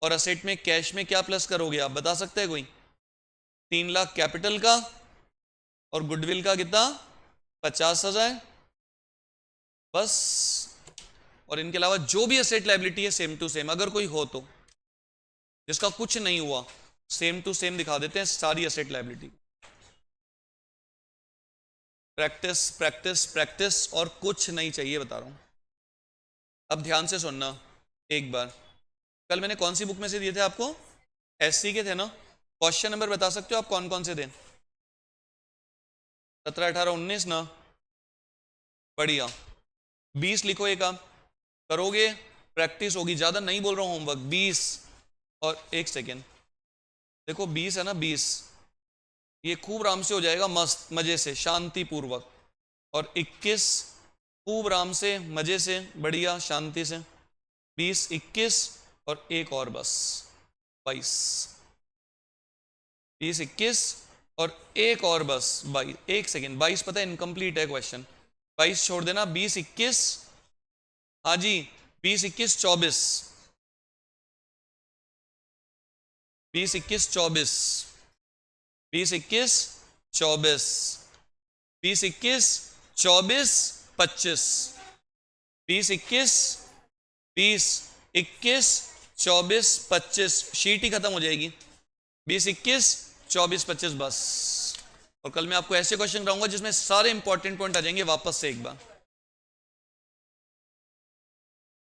Speaker 1: और असेट में कैश में क्या प्लस करोगे आप बता सकते हैं कोई? 3 लाख कैपिटल का, और गुडविल का कितना? 50,000 बस। और इनके अलावा जो भी असेट लायबिलिटी है सेम टू सेम। अगर कोई हो तो, जिसका कुछ नहीं हुआ, सेम टू सेम दिखा देते हैं सारी asset liability. Practice practice practice, और कुछ नहीं चाहिए बता रहा हूं। अब ध्यान से सुनना एक बार। कल मैंने कौन सी बुक में से दिए थे आपको? एससी के थे ना? क्वेश्चन नंबर बता सकते हो आप कौन कौन से थे? 17, 18, 19 ना? बढ़िया। 20 लिखो। एक काम करोगे, प्रैक्टिस होगी, ज्यादा नहीं बोल रहा हूं, होमवर्क 20। और एक सेकेंड, देखो 20 है ना, 20 ये खूब आराम से हो जाएगा, मस्त मजे से शांति पूर्वक। और 21 खूब आराम से मजे से बढ़िया शांति से। 20, 21 और एक और बस 22। 20, 21 और एक और बस 22। एक सेकेंड, 22 पता है इनकम्प्लीट है क्वेश्चन, 22 छोड़ देना। 20, 21, हाँ जी 20, 21, 24, 20, 21, 24, 20, 21, 24, 20, 21, 24, 25, 20, 21, 20, 21, 24, 25। शीट ही खत्म हो जाएगी। 20, 21, 24, 25 बस। और कल मैं आपको ऐसे क्वेश्चन कराऊंगा जिसमें सारे इंपॉर्टेंट पॉइंट आ जाएंगे वापस से एक बार।